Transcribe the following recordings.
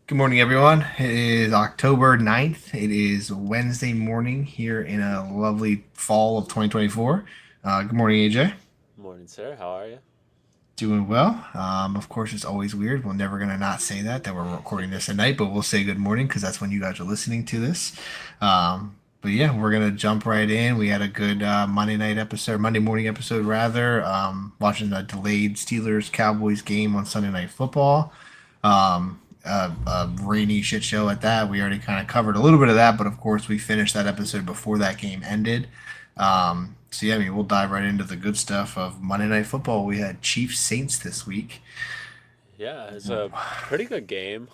Good morning, everyone. It is October 9th. It is Wednesday morning here in a lovely fall of 2024. Good morning, AJ. Morning, sir. How are you? Doing well. Of course, it's always weird. We're never going to not say that we're recording this at night, but we'll say good morning because that's when you guys are listening to this. But yeah, we're going to jump right in. We had a good Monday night episode, Monday morning episode, rather, watching the delayed Steelers Cowboys game on Sunday Night Football. A rainy shit show at that. We already kind of covered a little bit of that, but of course, we finished that episode before that game ended. So yeah, I mean, we'll dive right into the good stuff of Monday Night Football. We had Chiefs Saints this week. Yeah, it's a pretty good game.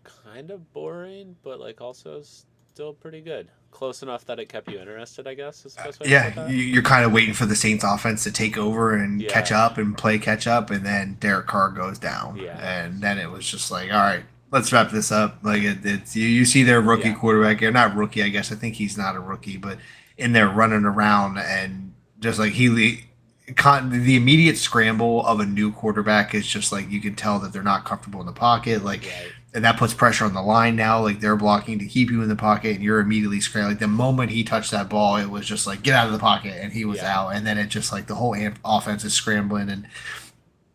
Kind of boring, but also still pretty good. Close enough that it kept you interested, I guess, is the best way to Yeah, put that. you're kind of waiting for the Saints offense to take over and catch Yeah, up and play catch up, and then Derek Carr goes down, yeah, and then it was just like, all right, let's wrap this up. Like it's you see their rookie yeah, quarterback, or not rookie, I guess. I think he's not a rookie, but in there running around and just like the immediate scramble of a new quarterback is just like you can tell that they're not comfortable in the pocket. Like, right. and that puts pressure on the line now. Like they're blocking to keep you in the pocket, and you're immediately scrambling. Like the moment he touched that ball, it was just like get out of the pocket, and he was Yeah, out. And then it just like the whole offense is scrambling. And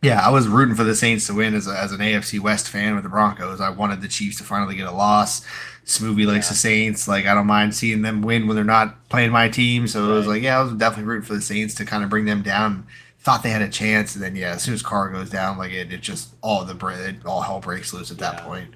yeah, I was rooting for the Saints to win as an AFC West fan with the Broncos. I wanted the Chiefs to finally get a loss. Smoothie likes the yeah, Saints. Like I don't mind seeing them win when they're not playing my team. So it was right. like, yeah, I was definitely rooting for the Saints to kind of bring them down. Thought they had a chance, and then yeah, as soon as Carr goes down, like it just all hell breaks loose at that Yeah, point.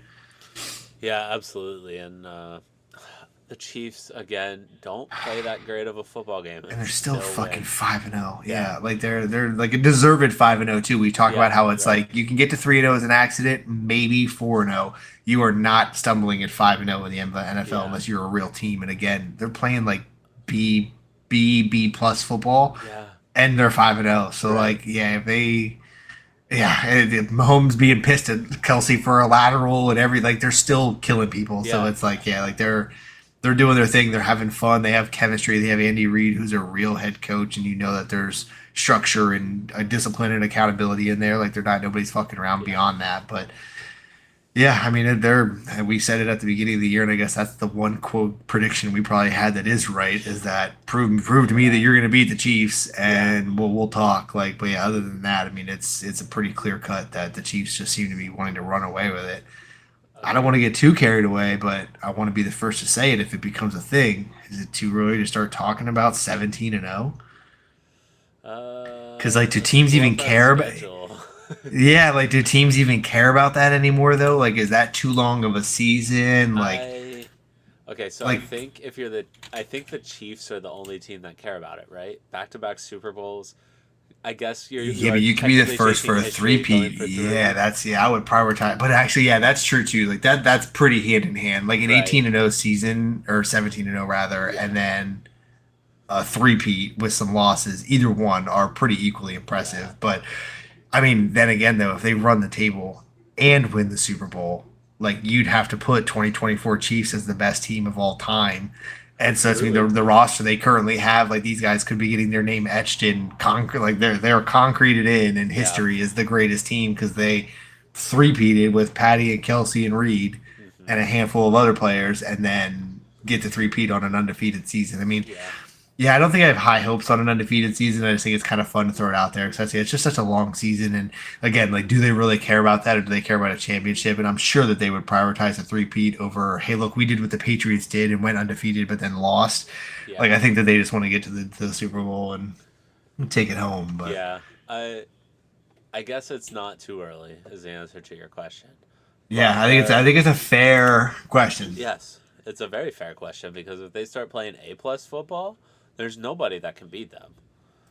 yeah, absolutely. And the Chiefs again don't play that great of a football game And and they're still still fucking win. 5-0. Yeah, Yeah, like they're like a deserved 5-0 too. We talk about yeah, how it's right. like you can get to 3-0 as an accident, maybe 4-0. You are not stumbling at 5-0 in the NFL Yeah, unless you're a real team. And again, they're playing like B B plus football, yeah, and they're 5-0. So right. like, yeah, if they yeah, Mahomes being pissed at Kelsey for a lateral and every like they're still killing people. So Yeah, it's like yeah, like they're doing their thing. They're having fun. They have chemistry. They have Andy Reid, who's a real head coach, and you know that there's structure and a discipline and accountability in there. Like they're not nobody's fucking around yeah. beyond that. But yeah, I mean they're we said it at the beginning of the year, and I guess that's the one quote prediction we probably had that is right is that prove to me that Yeah, you're going to beat the Chiefs, yeah. and we'll talk. Like, but yeah, other than that, I mean it's a pretty clear cut that the Chiefs just seem to be wanting to run away with it. I don't want to Agreed. get too carried away, but I want to be the first to say it if it becomes a thing. Is it too early to start talking about 17-0? Because like, do Let's teams pull even up that care about? schedule. Yeah, like, do teams even care about that anymore though? Like, is that too long of a season? I Okay, so Like, I think the Chiefs are the only team that care about it, right? Back to back Super Bowls. I guess you yeah, are but you could be the technically first chasing for a history, going three-peat. for Yeah, three. that's yeah. I would prioritize, but actually, yeah, that's true too. Like that's pretty hand in hand. Like an Right. 18-0 season or 17-0 rather, Yeah. and then a three-peat with some losses. Either one are pretty equally Yeah. impressive. But I mean, then again, though, if they run the table and win the Super Bowl, like you'd have to put 2024 Chiefs as the best team of all time. And so that's I mean Truly. the roster they currently have, like these guys could be getting their name etched in concrete, like they're concreted in Yeah. history as the greatest team because they three-peated with Patty and Kelsey and Reed Hmm. and a handful of other players, and then get to three-peat on an undefeated season. I mean, Yeah. yeah, I don't think I have high hopes on an undefeated season. I just think it's kind of fun to throw it out there because it's just such a long season. And again, like, do they really care about that, or do they care about a championship? And I'm sure that they would prioritize a three-peat over, hey, look, we did what the Patriots did and went undefeated, but then lost. Like, Yeah. I think that they just want to get to the Super Bowl and take it home. But Yeah. I guess it's not too early is the answer to your question. yeah, But I think it's a fair question. yes, it's a very fair question because if they start playing A plus football, there's nobody that can beat them.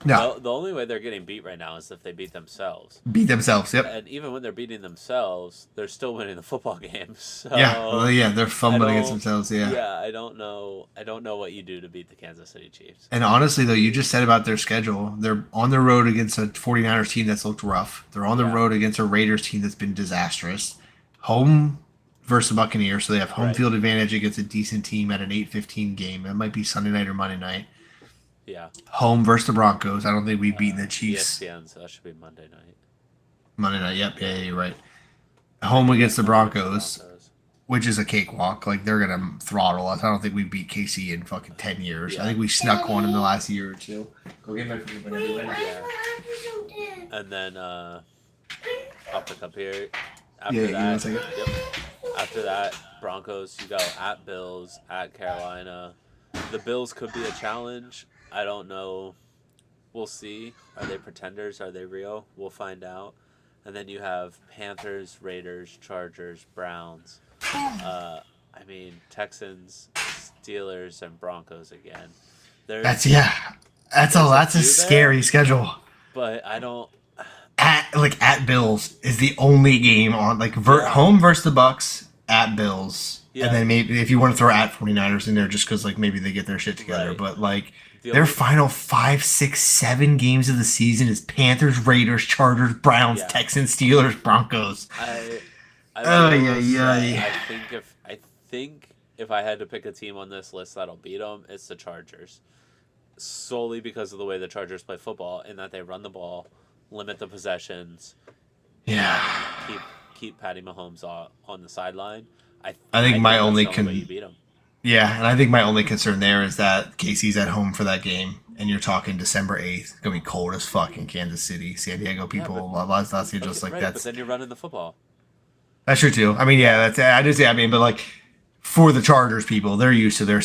No, The only way they're getting beat right now is if they beat themselves. beat themselves. Yep. And even when they're beating themselves, they're still winning the football game. Yeah. Well, So yeah, they're I fumbling against don't themselves. Yeah. yeah, I don't know. I don't know what you do to beat the Kansas City Chiefs. And honestly, though, you just said about their schedule. They're on the road against a 49ers team that's looked rough. They're on the Yeah. road against a Raiders team that's been disastrous. Home versus the Buccaneers, so they have home Right. field advantage against a decent team at an 8:15 game. It might be Sunday night or Monday night. Yeah. Home versus the Broncos. I don't think we've beaten the Chiefs ESPN, so that should be Monday night. Monday night. Yep, yeah, Yeah. you're right. And then Home you against get the home against the Broncos. Broncos. which is a cakewalk. Like they're gonna throttle us. I don't think we beat KC in fucking 10 years. I Yeah, think we snuck one in the last year or two. Go get my food whenever you're ready. yeah. And then I'll pick up here. Yeah, After give me one that, second. yep. After that, Broncos. You go at Bills, at Carolina. The Bills could be a challenge. I don't know. We'll see. Are they pretenders? Are they real? We'll find out. And then you have Panthers, Raiders, Chargers, Browns. Uh, I mean Texans, Steelers, and Broncos again. That's There's yeah. That's there's a that's a few there, scary schedule. but I don't. At Bills is the only game on like Yeah, home versus the Bucks at Bills, and yeah, then maybe if you want to throw at 49ers in there just because like maybe they get their shit together, right. but like The their only final 5, 6, 7 games of the season is Panthers, Raiders, Chargers, Browns, yeah. Texans, Steelers, Broncos. I I Ay will ay say ay. I think if I had to pick a team on this list that'll beat them, it's the Chargers. Solely because of the way the Chargers play football, in that they run the ball, limit the possessions, Yeah, and keep Patty Mahomes on the sideline. I I think I my think that's only the only way you beat them. yeah, and I think my only concern there is that Casey's at home for that game, and you're talking December 8th. It's gonna be cold as fuck in Kansas City, San Diego Yeah, but people. Las Vegas, okay, just like right. But that's then you're running the football. that's true too. I mean, yeah, that's I just yeah, I mean, but like for the Chargers people, they're used to their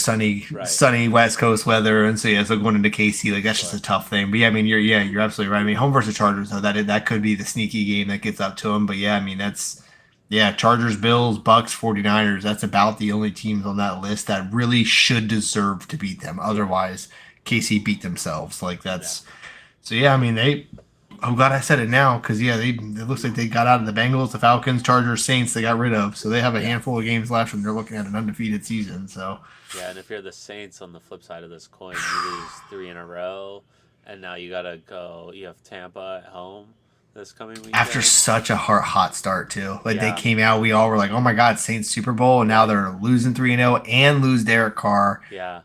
Right. sunny West Coast weather, and so yeah, so going into KC, like that's just Sure. a tough thing. But yeah, I mean, you're absolutely right. I mean, home versus Chargers, though, that could be the sneaky game that gets up to them. But yeah, I mean, that's yeah, Chargers, Bills, Bucks, 49ers. That's about the only teams on that list that really should deserve to beat them. Yeah. Otherwise, KC beat themselves. Like Yeah. that's so yeah. I mean, they I'm glad I said it now because yeah, it looks like they got out of the Bengals, the Falcons, Chargers, Saints. They got rid of, so they have a Yeah. handful of games left, and they're looking at an undefeated season. So Yeah. And if you're the Saints on the flip side of this coin, you lose three in a row, and now you gotta go. You have Tampa at home this coming after weekend. such a hot start too, like they Yeah. came out, we all were like, oh my god, Saints Super Bowl, and now Right. they're losing 3-0 and lose Derek Carr. Yeah.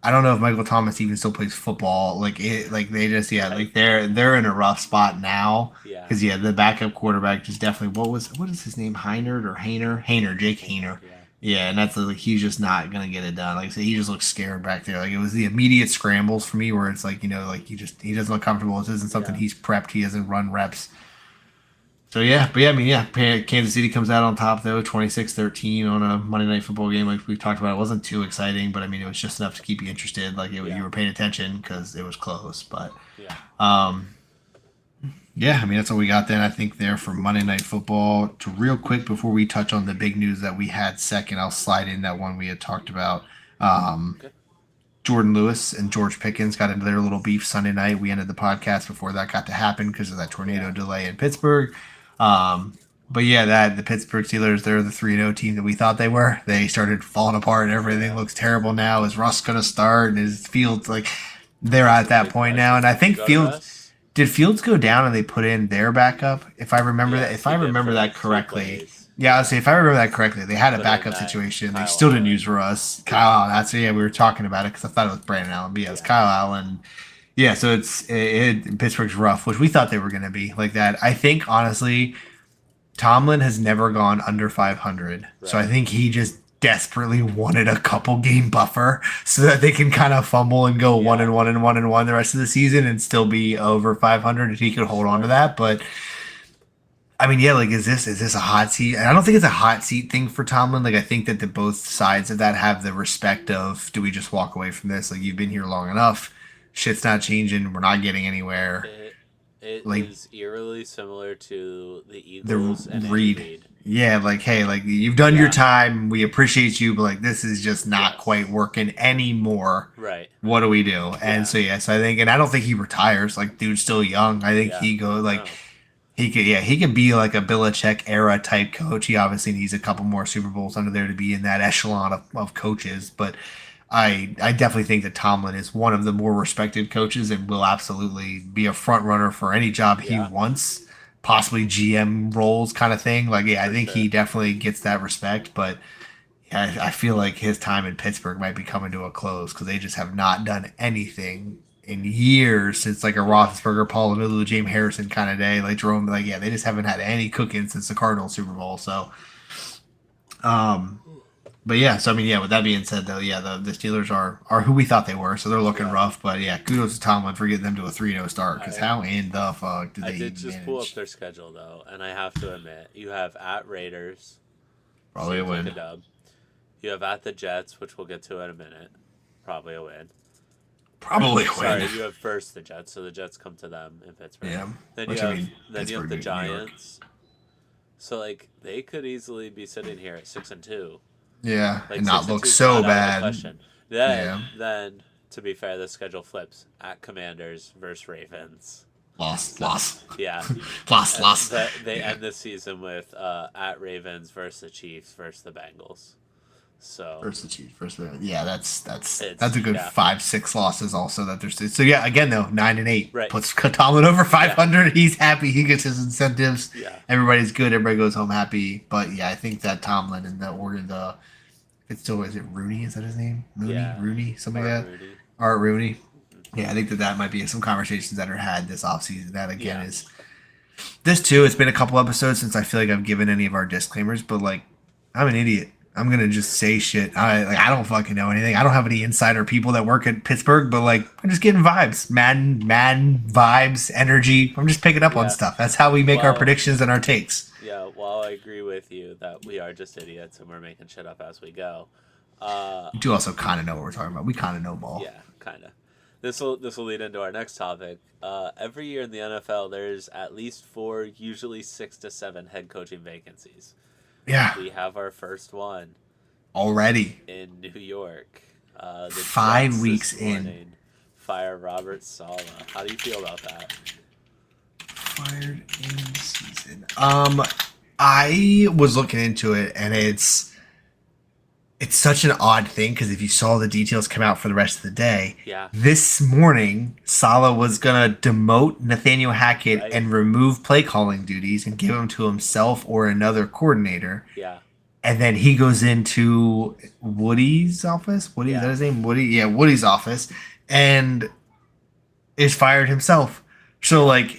I don't know if Michael Thomas even still plays football. Like it, like they just yeah, Right. like they're in a rough spot now Yeah. because yeah, the backup quarterback just definitely what is his name Heinert or Hainer Jake Hainer. Hainer. Yeah. Yeah, and that's like he's just not gonna get it done. Like I said, he just looks scared back there. Like it was the immediate scrambles for me where it's like like he doesn't look comfortable. This isn't something Yeah. he's prepped. He hasn't run reps. So yeah, but yeah, I mean yeah, Kansas City comes out on top though, 26-13 on a Monday Night Football game like we talked about. It wasn't too exciting, but I mean it was just enough to keep you interested. Like you Yeah. were paying attention because it was close. But Yeah. um, yeah, I mean that's what we got then. I think there for Monday Night Football. To real quick before we touch on the big news that we had second, I'll slide in that one we had talked about. Um, Okay. Jordan Lewis and George Pickens got into their little beef Sunday night. We ended the podcast before that got to happen because of that tornado Yeah. delay in Pittsburgh. Um, but yeah, that the Pittsburgh Steelers, they're the 3-0 team that we thought they were. They started falling apart. Everything Yeah. looks terrible now. Is Russ going to start? And is Fields like they're That's at a that big point now? question. And I Did you think go to Fields Russ? did Fields go down and they put in their backup. If I remember that, if Yes, I he did remember for that like three correctly, plays. yeah, I'll Yeah. say if I remember that correctly, they had a Put in backup that situation. They Kyle still didn't Allen. use Russ. Kyle Allen. That's yeah. We were talking about it because I thought it was Brandon Allen. But yeah, it's Yeah. Kyle Allen. Yeah, so Pittsburgh's rough, which we thought they were going to be like that. I think honestly, Tomlin has never gone under 500, so I Right. think he just desperately wanted a couple game buffer so that they can kind of fumble and go one Yeah. and one and one and one the rest of the season and still be over 500 if he could hold on to Sure. that. But I mean, yeah, like is this a hot seat? And I don't think it's a hot seat thing for Tomlin. Like I think that the both sides of that have the respect of do we just walk away from this? Like you've been here long enough, shit's not changing, we're not getting anywhere. It Like is eerily similar to the the Eagles and Andy Reed. Reid. Yeah, like hey, like you've done your Yeah. time. We appreciate you, but like this is just not Yes. quite working anymore. Right. What do we do? And Yeah. so yes, I think, and I don't think he retires. Like dude's still young. I think Yeah. he goes like No. he could be like a Belichick era type coach. He obviously needs a couple more Super Bowls under there to be in that echelon of coaches. But I definitely think that Tomlin is one of the more respected coaches and will absolutely be a front runner for any job he Yeah. wants, possibly GM roles kind of thing. Like yeah, I For think he sure. definitely gets that respect. But yeah, I feel like his time in Pittsburgh might be coming to a close because they just have not done anything in years since like a Yeah. Roethlisberger, Paul Amilu, James Harrison kind of day. Like Jerome, like yeah, they just haven't had any cooking since the Cardinals Super Bowl. So Um, but yeah, so I mean, yeah. With that being said, though, yeah, the Steelers are who we thought they were, so they're looking Yeah. rough. But yeah, kudos to Tomlin for getting them to a 3-0 start. Because I how in the fuck did I they did even just pull up manage? their schedule though, and I have to admit, you have at Raiders, Probably a seems like a win. dub. You have at the Jets, which we'll get to in a minute, probably a win. Or Probably a sorry, win. you have first the Jets, so the Jets come to them in Pittsburgh. Yeah. Then you Which I have mean, then you have Pittsburgh, the New York. Giants. So like they could easily be sitting here at 6-2. Yeah, Like and six not and look two is so not out of the bad. question. Then Yeah. then to be fair, the schedule flips at Commanders versus Ravens. Loss, So loss, yeah, loss. they Yeah. end the season with at Ravens versus the Chiefs versus the Bengals. So First the Chiefs, first the yeah. That's it's a good yeah 5-6 losses also that there's so yeah again though 9-8 right puts Tomlin over yeah 500. He's happy. He gets his incentives. yeah Everybody's good. Everybody goes home happy. But yeah, I think that Tomlin and the Oregon it's still is it Rooney, is that his name? yeah Rooney, something Art like that. Rooney Art Rooney. Yeah, I think that might be some conversations that are had this offseason. That again yeah is this too. It's been a couple episodes since I feel like I've given any of our disclaimers, but like I'm an idiot. I'm gonna just say shit. I don't fucking know anything. I don't have any insider people that work at Pittsburgh, but like I'm just getting vibes, Madden vibes, energy. I'm just picking up on yeah. stuff. That's how we make our Well, predictions and our takes. yeah. While I agree with you that we are just idiots and we're making shit up as we go, You do also kind of know what we're talking about. We kind of know ball. yeah, kind of. This will lead into our next topic. Every year in the NFL, there's at least four, usually 6 to 7 head coaching vacancies. Yeah, We have our first one already in New York. The 5 weeks Jets this in. morning fire Robert Sala. How do you feel about that? Fired in season. I was looking into it, and it's such an odd thing because if you saw the details come out for the rest of the day, Yeah, this morning Saleh was gonna demote Nathaniel Hackett right. and remove play calling duties and give them to himself or another coordinator. Yeah, And then he goes into Woody's office. Woody, is that yeah, his name? Woody, yeah, Woody's office, and is fired himself. So like,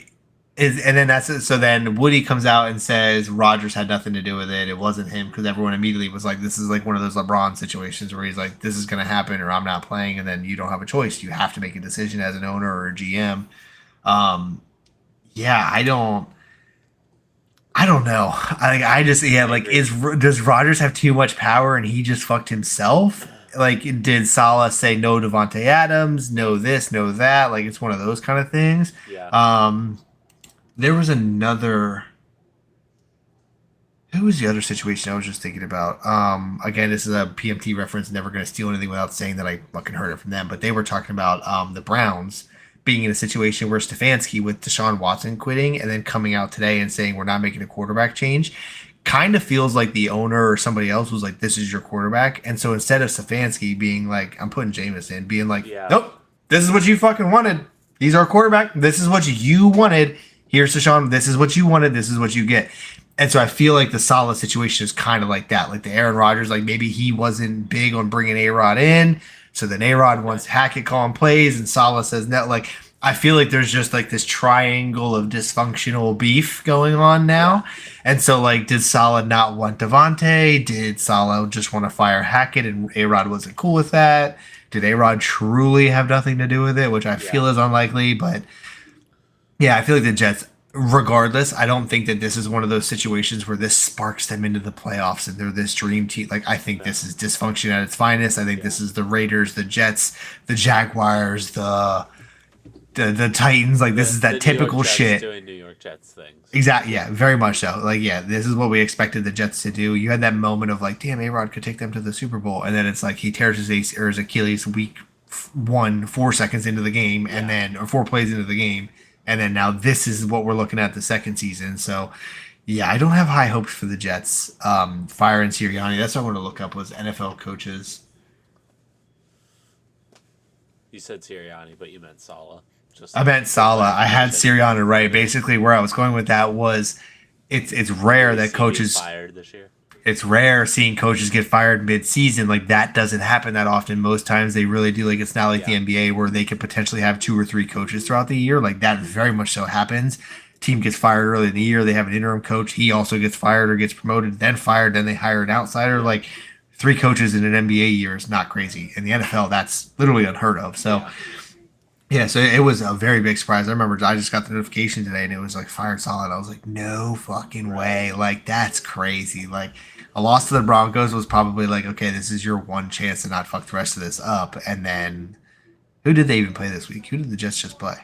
and then that's it. So then Woody comes out and says Rogers had nothing to do with it. It wasn't him because everyone immediately was like, this is like one of those LeBron situations where he's like, this is gonna happen or I'm not playing, and then you don't have a choice. You have to make a decision as an owner or a GM. Um, yeah, I don't know. I just yeah, I like agree. does Rogers have too much power and he just fucked himself? Like did Salah say no Devonte Adams, no this, no that? Like it's one of those kind of things. Yeah, Um, there was another. Who was the other situation I was just thinking about? Again, this is a PMT reference. Never going to steal anything without saying that I fucking heard it from them. But they were talking about the Browns being in a situation where Stefanski with Deshaun Watson quitting and then coming out today and saying we're not making a quarterback change. Kind of feels like the owner or somebody else was like, "This is your quarterback," and so instead of Stefanski being like, "I'm putting Jameis in," being like, yeah, "Nope, this is what you fucking wanted. He's our quarterback. This is what you wanted. Here's Deshaun. This is what you wanted. This is what you get." And so I feel like the Salah situation is kind of like that. Like the Aaron Rodgers, like maybe he wasn't big on bringing A-Rod in. So then A-Rod wants Hackett calling plays and Salah says no. Like I feel like there's just like this triangle of dysfunctional beef going on now. And so like did Salah not want Devontae? Did Salah just want to fire Hackett and A-Rod wasn't cool with that? Did A-Rod truly have nothing to do with it? Which I yeah. feel is unlikely, but yeah, I feel like the Jets, regardless, I don't think that this is one of those situations where this sparks them into the playoffs and they're this dream team. Like, I think this is dysfunction at its finest. I think Yeah. this is the Raiders, the Jets, the Jaguars, the Titans. Like, this is The that New York typical Jets shit. doing New York Jets things. Exactly. Yeah, very much so. Like, yeah, this is what we expected the Jets to do. You had that moment of like, damn, A-Rod could take them to the Super Bowl, and then it's like he tears his ace or his Achilles week 4 seconds into the game, and Yeah. then or 4 plays into the game, and then now this is what we're looking at the second season. So, yeah, I don't have high hopes for the Jets. Fire and Sirianni. That's what I want to look up was NFL coaches. You said Sirianni, but you meant Sala. Just I meant for Salah. I had clarification. Sirianni right. Basically, where I was going with that was it's rare Will we that see coaches fired this year. it's rare seeing coaches get fired mid-season. Like that doesn't happen that often. Most times they really do. Like it's not like the Yeah. NBA where they could potentially have 2 or 3 coaches throughout the year. Like that very much so happens. team gets fired early in the year. They have an interim coach. He also gets fired or gets promoted, then fired. Then they hire an outsider. Yeah. Like 3 coaches in an NBA year is not crazy. In the NFL, that's literally unheard of. So Yeah. yeah, so it was a very big surprise. I remember I just got the notification today and it was like fired solid. I was like, no fucking Right. way. Like, that's crazy. Like, a loss to the Broncos was probably like, okay, this is your one chance to not fuck the rest of this up. And then, who did they even play this week? Who did the Jets just play?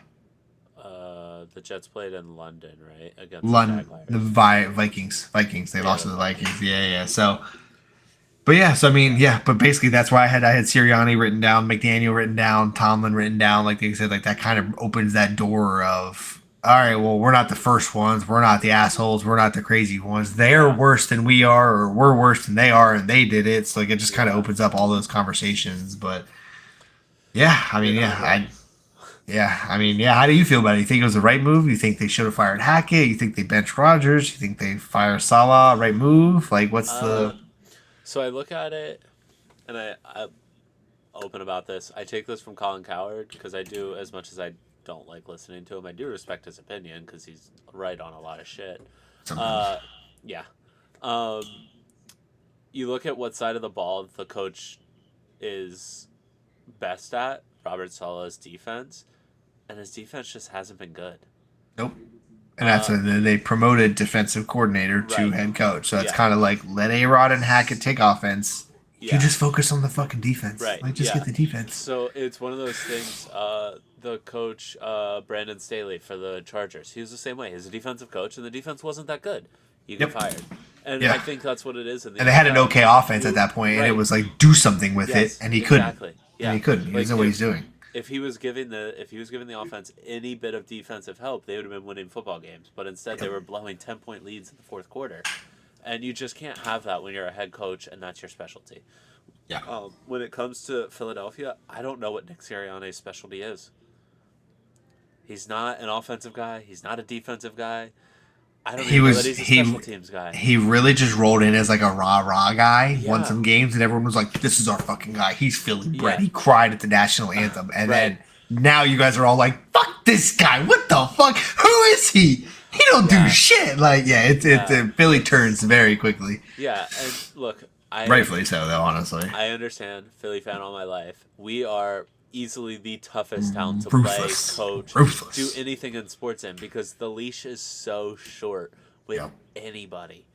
The Jets played in London, right, against the London, the Jaguars. Vikings. Vikings. They Yeah, lost the to the Vikings. Vikings. Yeah, yeah. So, but yeah, so I mean, yeah, but basically that's why I had Sirianni written down, McDaniel written down, Tomlin written down. Like they said, like that kind of opens that door of, all right, well, we're not the first ones, we're not the assholes, we're not the crazy ones. They're Yeah. worse than we are, or we're worse than they are, and they did it. So like it just kind of Yeah. opens up all those conversations. But yeah, I You're mean, not wrong. I mean, yeah. How do you feel about it? You think it was the right move? You think they should have fired Hackett? You think they bench Rodgers? You think they fire Salah? Right move? Like, what's Uh, the so I look at it, and I'm open about this. I take this from Colin Coward because I do, as much as I don't like listening to him, I do respect his opinion because he's right on a lot of shit. sometimes? Uh, yeah. Um, you look at what side of the ball the coach is best at, Robert Sala's defense, and his defense just hasn't been good. Nope. And that's Uh, when they promoted defensive coordinator to right. head coach. So it's Yeah. kind of like let A Rod and Hackett take offense. You Yeah. just focus on the fucking defense. Right. Like just Yeah. get the defense. So it's one of those things. The coach, Brandon Staley for the Chargers, he was the same way. He's a defensive coach, and the defense wasn't that good. You get Yep. fired, and I Yeah. think that's what it is in the And they had an NFL. okay offense at that point, and it Right. was like do something with it, Yes. and he couldn't. Exactly. And he Yeah. couldn't. He Like doesn't know what he's doing. if he was giving the offense any bit of defensive help, they would have been winning football games. But instead, they were blowing 10-point leads in the fourth quarter, and you just can't have that when you're a head coach and that's your specialty. Yeah. When it comes to Philadelphia, I don't know what Nick Sirianni's specialty is. He's not an offensive guy. He's not a defensive guy. I don't He even know was that he's a special he teams guy. he really just rolled in as like a rah guy, won Yeah. some games, and everyone was like, "This is our fucking guy. He's Philly bred." Yeah. He cried at the national anthem, and Right. then now you guys are all like, "Fuck this guy! What the fuck? Who is he? He don't Yeah. do shit." Like, yeah, Philly turns very quickly. Yeah, and look, Rightfully so, though. Honestly, I understand, Philly fan all my life. We are easily the toughest town to Ruthless. play, coach, Ruthless. do anything in sports in because the leash is so short with Yep. anybody.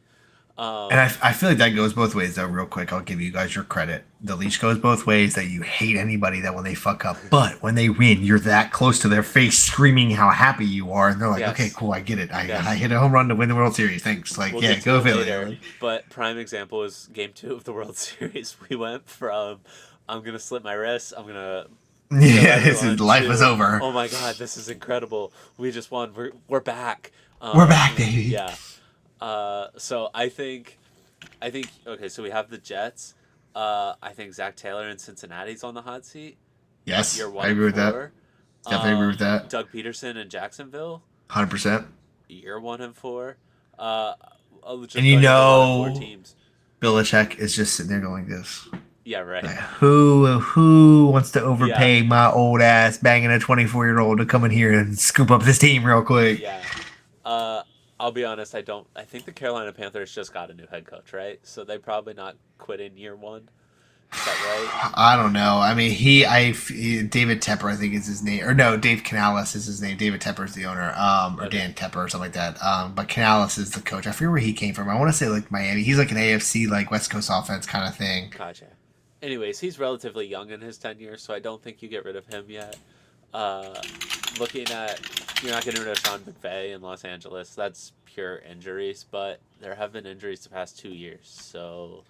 And I feel like that goes both ways, though. Real quick, I'll give you guys your credit. The leash goes both ways. That you hate anybody that when they fuck up, but when they win, you're that close to their face, screaming how happy you are, and they're like, Yes. "Okay, cool, I get it. Yes. I hit a home run to win the World Series. Thanks." Like, We'll yeah, get to go it Philly. later, Like, but prime example is Game 2 of the World Series. We went from I'm gonna slip my wrist, I'm gonna yeah, everyone life to, was over. oh my god, this is incredible. We just won. We're back. We're back, baby. Yeah. So I think okay. So we have the Jets. I think Zach Taylor in Cincinnati's on the hot seat. Yes, Year 1 I agree with and that. 4. Definitely agree with that. Doug Peterson in Jacksonville. 100%. Year 1 and 4. I'll just And you go ahead and know- 4 teams. Belichick is just sitting there going like this. Yeah. Right. Like, who wants to overpay my old ass banging a 24-year-old to come in here and scoop up this team real quick? Yeah. I'll be honest. I think the Carolina Panthers just got a new head coach, right? So they probably not quit in year 1. Is that I don't know. I mean, David Tepper, I think is his name, or no, Dave Canales is his name. David Tepper is the owner, or Okay. Dan Tepper or something like that. But Canales is the coach. I forget where he came from. I want to say like Miami. He's like an AFC, like West Coast offense kind of thing. right? Gotcha. Anyways, he's relatively young in his tenure, so I don't think you get rid of him yet. Looking at, you're not getting rid of Sean McVay in Los Angeles. That's pure injuries, but there have been injuries the past 2 years. So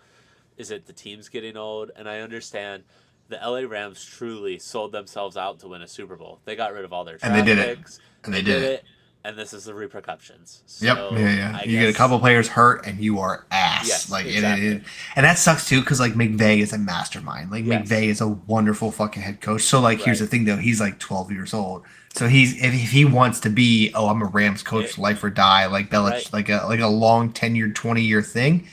is it the team's getting old? And I understand the LA Rams truly sold themselves out to win a Super Bowl. They got rid of all their And they draft did it. picks. And they did it. And this is the repercussions. Yep. So Yeah. I You get a guess- couple players hurt, and you are ass. Yes, like exactly. and that sucks too, because like McVay is a mastermind. Like Yes. McVay is a wonderful fucking head coach. So like, here's Right. the thing though, he's like 12 years old. So if he wants to be, oh, I'm a Rams coach, life or die, like Belichick, Right. like a long tenured 20-year thing.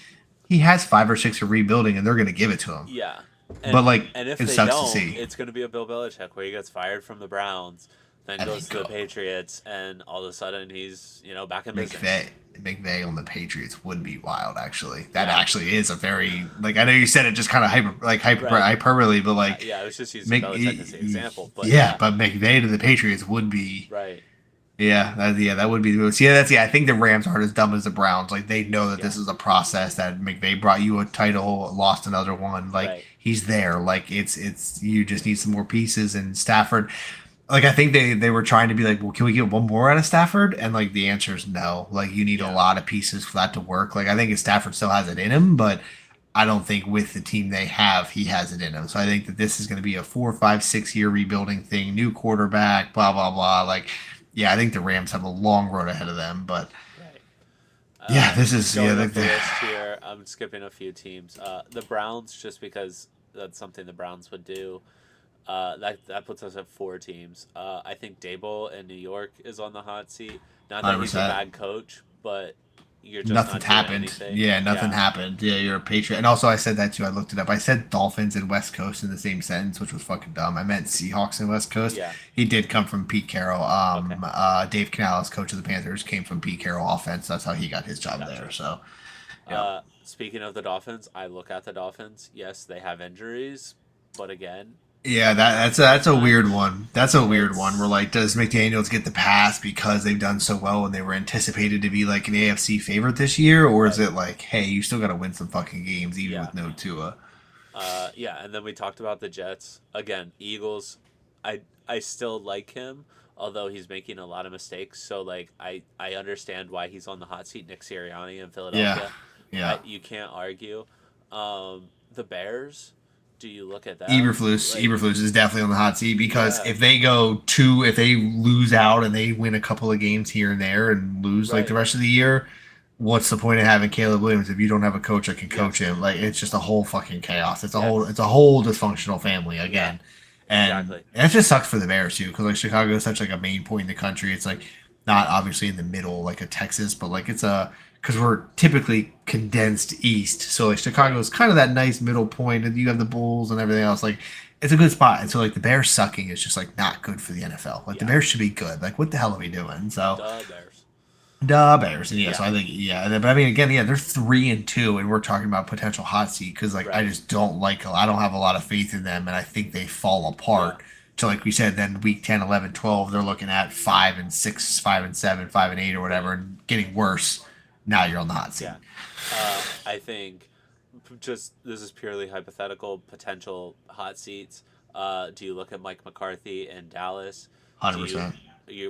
He has 5 or 6 of rebuilding, and they're gonna give it to him. Yeah. But, like, and if it they sucks to don't, see. it's going to be a Bill Belichick where he gets fired from the Browns. then And they goes to the go Patriots, and all of a sudden he's back in business. McVay. McVay on the Patriots would be wild. Actually, that Yeah, actually is a very like I know you said it just kind of right. hyperbole, but like Yeah, I was just using Mc, Belichick as the example, but yeah, yeah, but McVay to the Patriots would be right. that would be the move. Yeah, I think the Rams aren't as dumb as the Browns. Like they know that Yeah, this is a process that McVay brought you a title, lost another one. Like right. he's there. Like it's you just need some more pieces. And Stafford, like I think they were trying to be like, well, can we get one more out of Stafford? And like the answer is no. Like you need a Yeah, lot of pieces for that to work. Like I think Stafford still has it in him, but I don't think with the team they have, he has it in him. So I think that this is going to be a 4, 5, 6 year rebuilding thing, new quarterback, blah blah blah. Like, yeah, I think the Rams have a long road ahead of them, but right. yeah, this is Going up the list here, I'm skipping a few teams. The Browns, just because that's something the Browns would do. That puts us at 4 teams. I think Dable in New York is on the hot seat. Not that hundred he's a percent. bad coach, but you're just Nothing's not doing happened. anything. Yeah, nothing Yeah, happened. Yeah, you're a Patriot. And also, I said that too. I looked it up. I said Dolphins and West Coast in the same sentence, which was fucking dumb. I meant Seahawks and West Coast. yeah. He did come from Pete Carroll. Okay, Dave Canales, coach of the Panthers, came from Pete Carroll offense. That's how he got his job gotcha. there. So, yeah. Speaking of the Dolphins, I look at the Dolphins. Yes, they have injuries, but again, Yeah, that's a weird sometimes one. That's a weird one. Where it's like, does McDaniel's get the pass because they've done so well and they were anticipated to be like an AFC favorite this year, or is right. it like, hey, you still got to win some fucking games even Yeah, with no Tua? yeah. And then we talked about the Jets again. Eagles, I still like him, although he's making a lot of mistakes. So like, I understand why he's on the hot seat. Nick Sirianni in Yeah, Philadelphia, yeah. you can't argue. The Bears, do you look at them like? Eberflus is definitely on the hot seat because Yeah, if they lose out and they win a couple of games here and there and lose like the right. rest of the year, what's the point of having Caleb Williams if you don't have a coach that can coach Yes. him? Like it's just a whole fucking chaos. Yes. It's a whole dysfunctional family Yeah. again, and Exactly. it just sucks for the Bears too because like Chicago is such like a main point in the country. It's like not obviously in the middle like a Texas, but like it's a because we're typically condensed east. So like Chicago Right. is kind of that nice middle point, and you have the Bulls and everything else. Like it's a good spot. And so like the Bears sucking is just like not good for the NFL. Like the Yeah. Bears should be good. Like what the hell are we doing? So The Bears. the Bears, and yeah. So Yeah. I think yeah. But I mean again, yeah, they're 3-2, and we're talking about potential hot seat because like I Right. just don't like. I don't have a lot of faith in them, and I think they fall Yeah. apart. So like we said, then week 10, 11, 12, they're looking at 5-6, 5-7, 5-8, or whatever, Right. and getting worse. Now you're on the hot seat. Yeah. I think just this is purely hypothetical potential hot seats. Do you look at Mike McCarthy in Dallas? Do Hundred you, percent.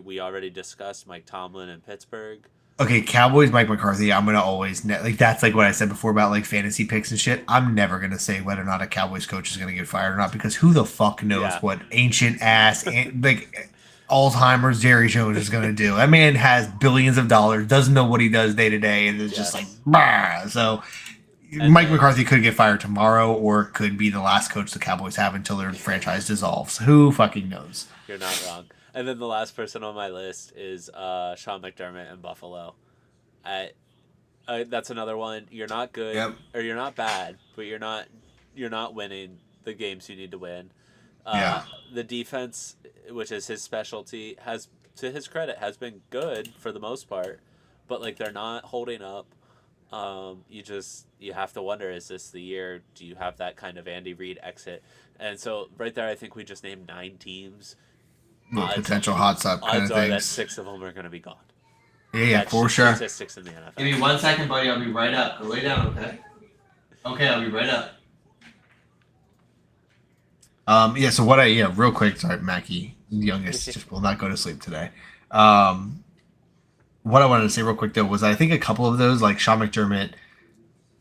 we already discussed Mike Tomlin in Pittsburgh. Okay, Cowboys, Mike McCarthy. I'm gonna always like that's like what I said before about like fantasy picks and shit. I'm never gonna say whether or not a Cowboys coach is gonna get fired or not because who the fuck knows Yeah. what ancient ass like Alzheimer's Jerry Jones is gonna do. That man has billions of dollars, doesn't know what he does day to day, and is just like Yes. bah. So And Mike then McCarthy could get fired tomorrow, or could be the last coach the Cowboys have until their franchise dissolves. Who fucking knows? you're not wrong. And then the last person on my list is Sean McDermott in Buffalo. I, that's another one. You're not good Yep. or you're not bad, but you're not winning the games you need to win. Yeah. The defense, which is his specialty, has to his credit has been good for the most part, but like they're not holding up. You have to wonder, is this the year? Do you have that kind of Andy Reid exit? And so right there, I think we just named 9 teams. Little Odds potential hot stop kind odds of are that things. 6 of them are going to be gone. Yeah, yeah, That's for just sure. statistics in the Give NFL. me 1 second, buddy. I'll be right up. Go lay down, okay? Okay, I'll be right up. Yeah, so real quick, sorry, Mackie, the youngest, just will not go to sleep today. Um, what I wanted to say real quick though was I think a couple of those, like Sean McDermott,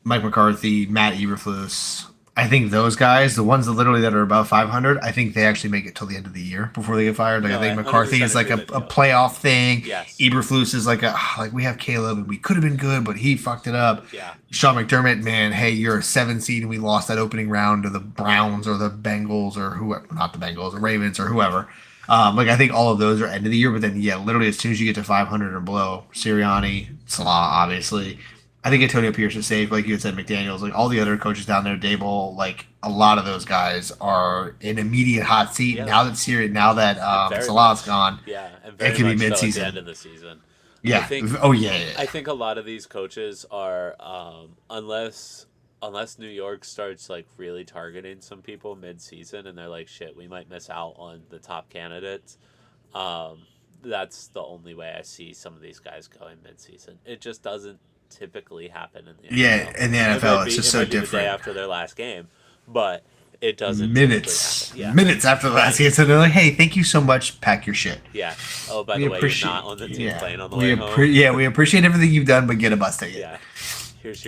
Mike McCarthy, Matt Eberflus, I think those guys, the ones that literally that are above 500, I think they actually make it till the end of the year before they get fired. Like No, I I think McCarthy 100% is like agree a with you. playoff thing. Yes. Eberflus is like like we have Caleb and we could have been good, but he fucked it up. Yeah. Sean McDermott, man, hey, you're a 7 seed and we lost that opening round to the Browns or the Bengals or whoever, not the Bengals, the Ravens or whoever. Like I think all of those are end of the year, but then yeah, literally as soon as you get to 500 or below, Sirianni, Salah, obviously, I think Antonio Pierce is safe, like you had said, McDaniels, like all the other coaches down there, Dable, like a lot of those guys are in immediate hot seat Yeah, now that now that and very Salah's much, gone. yeah, and It very could be much so at the end midseason. of the season. I Yeah. think Oh yeah, yeah, I yeah. think a lot of these coaches are unless New York starts like really targeting some people mid-season and they're like, shit, we might miss out on the top candidates. Um, that's the only way I see some of these guys going mid-season. It just doesn't typically happen in the Yeah, NFL. in the It might NFL, it's be just it so might be the day different. after their last game, but it doesn't typically happen. Minutes, Yeah, minutes after the last right. game, so they're like, "Hey, thank you so much. Pack your shit. Yeah. Oh, by We the way, you're not appreciate, on the team yeah, plane on the way home. we appreciate everything you've done, but get a bus ticket." Yeah. Here's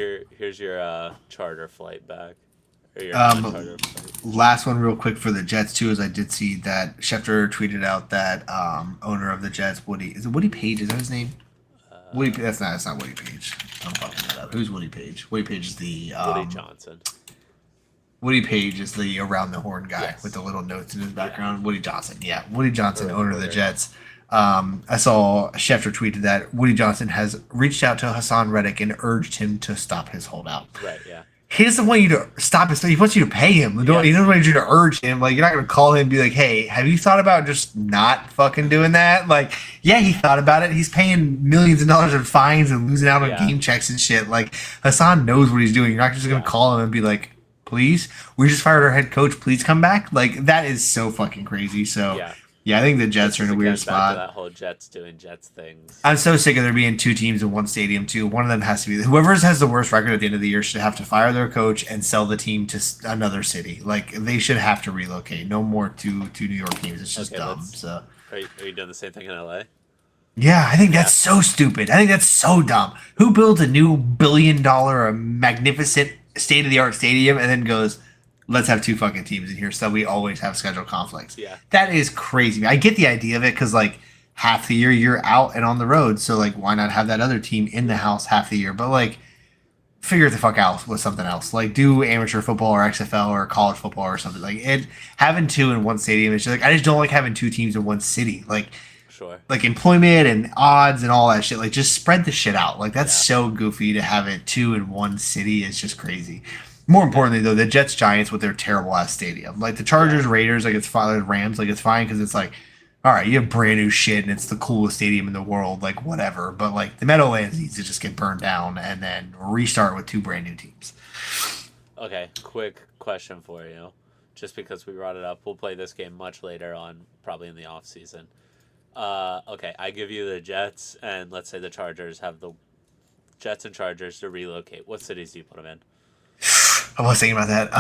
your charter flight back, or your Um, non-charter flight. last one, real quick for the Jets too, is I did see that Schefter tweeted out that owner of the Jets, Woody, is it Woody Page? Is that his name? Woody, Uh, that's not Woody Page. I'm fucking that up. Who's Woody Page? Woody Page is the Woody Johnson. Woody Page is the around the horn guy with Yes. the little notes in his Yeah. background. Woody Johnson, yeah, Woody The Johnson, owner of the reporter. Jets. I saw Schefter tweeted that Woody Johnson has reached out to Hassan Reddick and urged him to stop his holdout. Right. Yeah. He doesn't want you to stop his. He wants you to pay him. He Yes. doesn't want you to urge him. Like you're not gonna call him and be like, "Hey, have you thought about just not fucking doing that?" Like, yeah, he thought about it. He's paying millions of dollars in fines and losing out on Yeah. game checks and shit. Like Hassan knows what he's doing. You're not just gonna Yeah. call him and be like, "Please, we just fired our head coach. Please come back." Like that is so fucking crazy. So Yeah. yeah, I think the This Jets are in is a weird again back to spot. that whole Jets doing Jets things. I'm so sick of there being two teams in one stadium too. One of them has to be whoever has the worst record at the end of the year should have to fire their coach and sell the team to another city. Like they should have to relocate. No more two New York teams. It's just Okay. dumb. Let's. So Are you doing the same thing in LA? yeah, I think Yeah. that's so stupid. I think that's so dumb. Who builds a new $1 billion, magnificent state of the art stadium and then goes, let's have two fucking teams in here so we always have schedule conflicts? Yeah. That is crazy. I get the idea of it because like half the year you're out and on the road, so like why not have that other team in the house half the year? But like figure the fuck out with something else. Like do amateur football or XFL or college football or something. Like it having two in one stadium is just like I just don't like having two teams in one city. Sure. Like employment and odds and all that shit. Like just spread the shit out. Like that's Yeah. so goofy to have it two in one city. It's just crazy. More importantly though, the Jets Giants with their terrible ass stadium. Like the Chargers Yeah. Raiders, like it's fine. The Rams, like it's fine because it's like, all right, you have brand new shit and it's the coolest stadium in the world. Like whatever. But like the Meadowlands needs to just get burned down and then restart with two brand new teams. Okay. Quick question for you, just because we brought it up. We'll play this game much later on, probably in the off season. Okay, I give you the Jets, and let's say the Chargers have the Jets and Chargers to relocate. What cities do you put them in? I was thinking about that.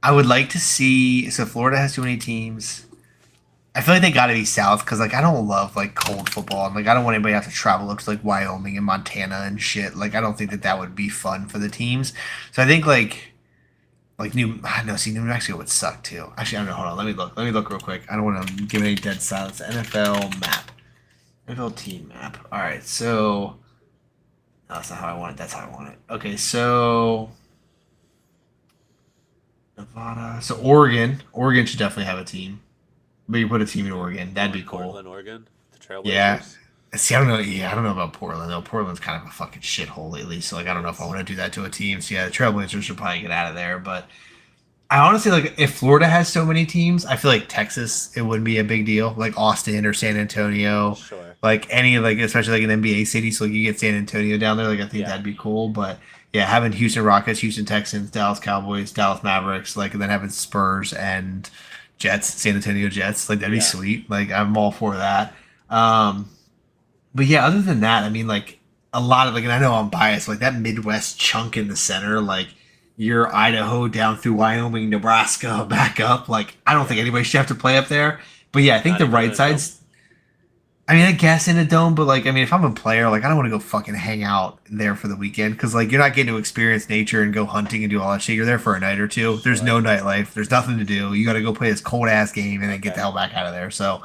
I would like to see. So Florida has too many teams. I feel like they got to be south because like I don't love like cold football and like I don't want anybody to have to travel up to like Wyoming and Montana and shit. Like I don't think that would be fun for the teams. So I think like no, see New Mexico would suck too. Actually, I don't know. Hold on, let me look. Let me look real quick. I don't want to give any dead silence. NFL map, NFL team map. All right, so no, that's not how I want it. That's how I want it. Okay, so Nevada. So Oregon should definitely have a team. But you put a team in Oregon, that'd be cool. Portland, Oregon, the Yeah. Trailblazers. See, I don't know. Yeah, I don't know about Portland though. Portland's kind of a fucking shithole lately. So like, I don't know if I want to do that to a team. So yeah, the Trailblazers should probably get out of there. But I honestly like if Florida has so many teams, I feel like Texas it wouldn't be a big deal. Like Austin or San Antonio, Sure. like any like especially like an NBA city. So like, you get San Antonio down there. Like I think Yeah. that'd be cool. But yeah, having Houston Rockets, Houston Texans, Dallas Cowboys, Dallas Mavericks, like and then having Spurs and Jets, San Antonio Jets, like that'd be Yeah. sweet. Like I'm all for that. But yeah, other than that, I mean, like a lot of like, and I know I'm biased, like that Midwest chunk in the center, like your Idaho down through Wyoming, Nebraska, back up. Like I don't think Yeah. anybody should have to play up there. But yeah, I think Not the even in right a dome? side's. I mean, I guess in a dome, but like, I mean, if I'm a player, like, I don't want to go fucking hang out there for the weekend because, like, you're not getting to experience nature and go hunting and do all that shit. You're there for a night or two. There's Sure. no nightlife. There's nothing to do. You got to go play this cold ass game and then get Okay. the hell back out of there. So,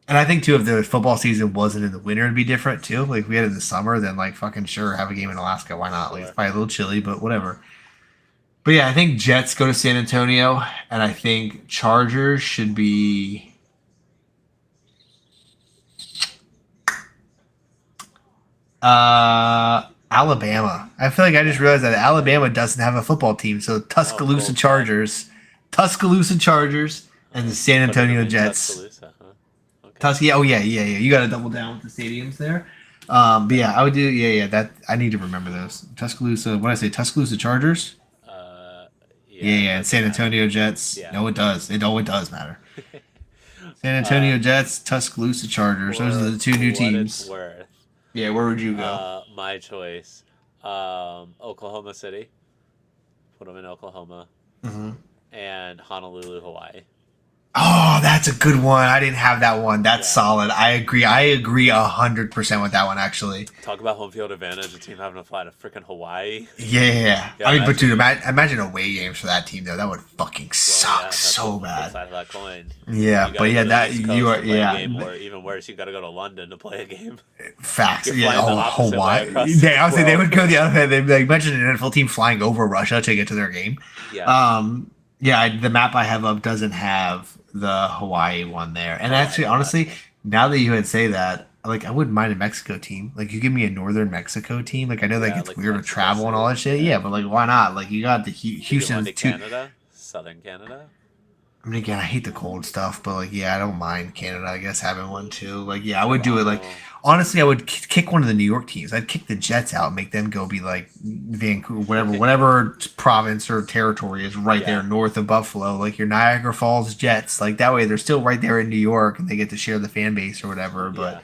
and I think too, if the football season wasn't in the winter, it'd be different too. Like, if we had it in the summer, then like, fucking sure, have a game in Alaska. Why not? Like, it's Sure. probably a little chilly, but whatever. But yeah, I think Jets go to San Antonio, and I think Chargers should be. Alabama. I feel like I just realized that Alabama doesn't have a football team. So Oh, Tuscaloosa full time. Chargers, Tuscaloosa Chargers, and the San But it'll Antonio be Jets. Tuscaloosa, huh? Okay. Tusky. Oh yeah. You got to double down with the stadiums there. But Yeah. yeah, I would do. Yeah. That I need to remember those. Tuscaloosa. What did I say? Tuscaloosa Chargers. Uh, yeah, Yeah. And doesn't San matter. Antonio Jets. Yeah. No, it does. It does matter. San uh, Antonio Jets, Tuscaloosa Chargers. Those are for the two new what it's teams. worth, Yeah. Where would you go? my choice, Oklahoma City. Put them in Oklahoma Hmm. and Honolulu, Hawaii. Oh, that's a good one. I didn't have that one. That's Yeah. solid. I agree. I agree 100% with that one. Actually. Talk about home field advantage. A team having to fly to freaking Hawaii. Yeah. Yeah, I mean, but imagine. dude, imagine away games for that team though. That would fucking Well, suck yeah, that's the so flip bad. side of that coin. Yeah, You got but to go yeah, to the that East you Coast are to play a yeah. game, or even worse, you got to go to London to play a game. Facts. You're Yeah. flying the Oh, opposite way Hawaii. across the They, I would say they world. would go the other way. They'd like mention an NFL team flying over Russia to get to their game. Yeah, Um. Yeah. The map I have up doesn't have the Hawaii one there. And Hawaii actually, one honestly, doesn't. now that you had say that, like I wouldn't mind a Mexico team. Like you give me a northern Mexico team. Like I know like Yeah, it's like weird to Mexico travel and all City. that shit. Yeah. Yeah, but like why not? Like you got the Give you one Houston's to two. Canada, Southern Canada. I mean, again, I hate the cold stuff, but like, yeah, I don't mind Canada. I guess having one too. Like, yeah, I would do it. Like, Toronto. honestly, I would kick one of the New York teams. I'd kick the Jets out, make them go be like Vancouver, whatever province or territory is right there Yeah, north of Buffalo. Like your Niagara Falls Jets. Like that way, they're still right there in New York, and they get to share the fan base or whatever. But yeah.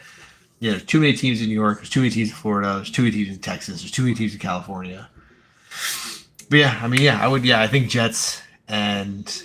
yeah, there's too many teams in New York. There's too many teams in Florida. There's too many teams in Texas. There's too many teams in California. But yeah, I mean, yeah, I would. Yeah, I think Jets and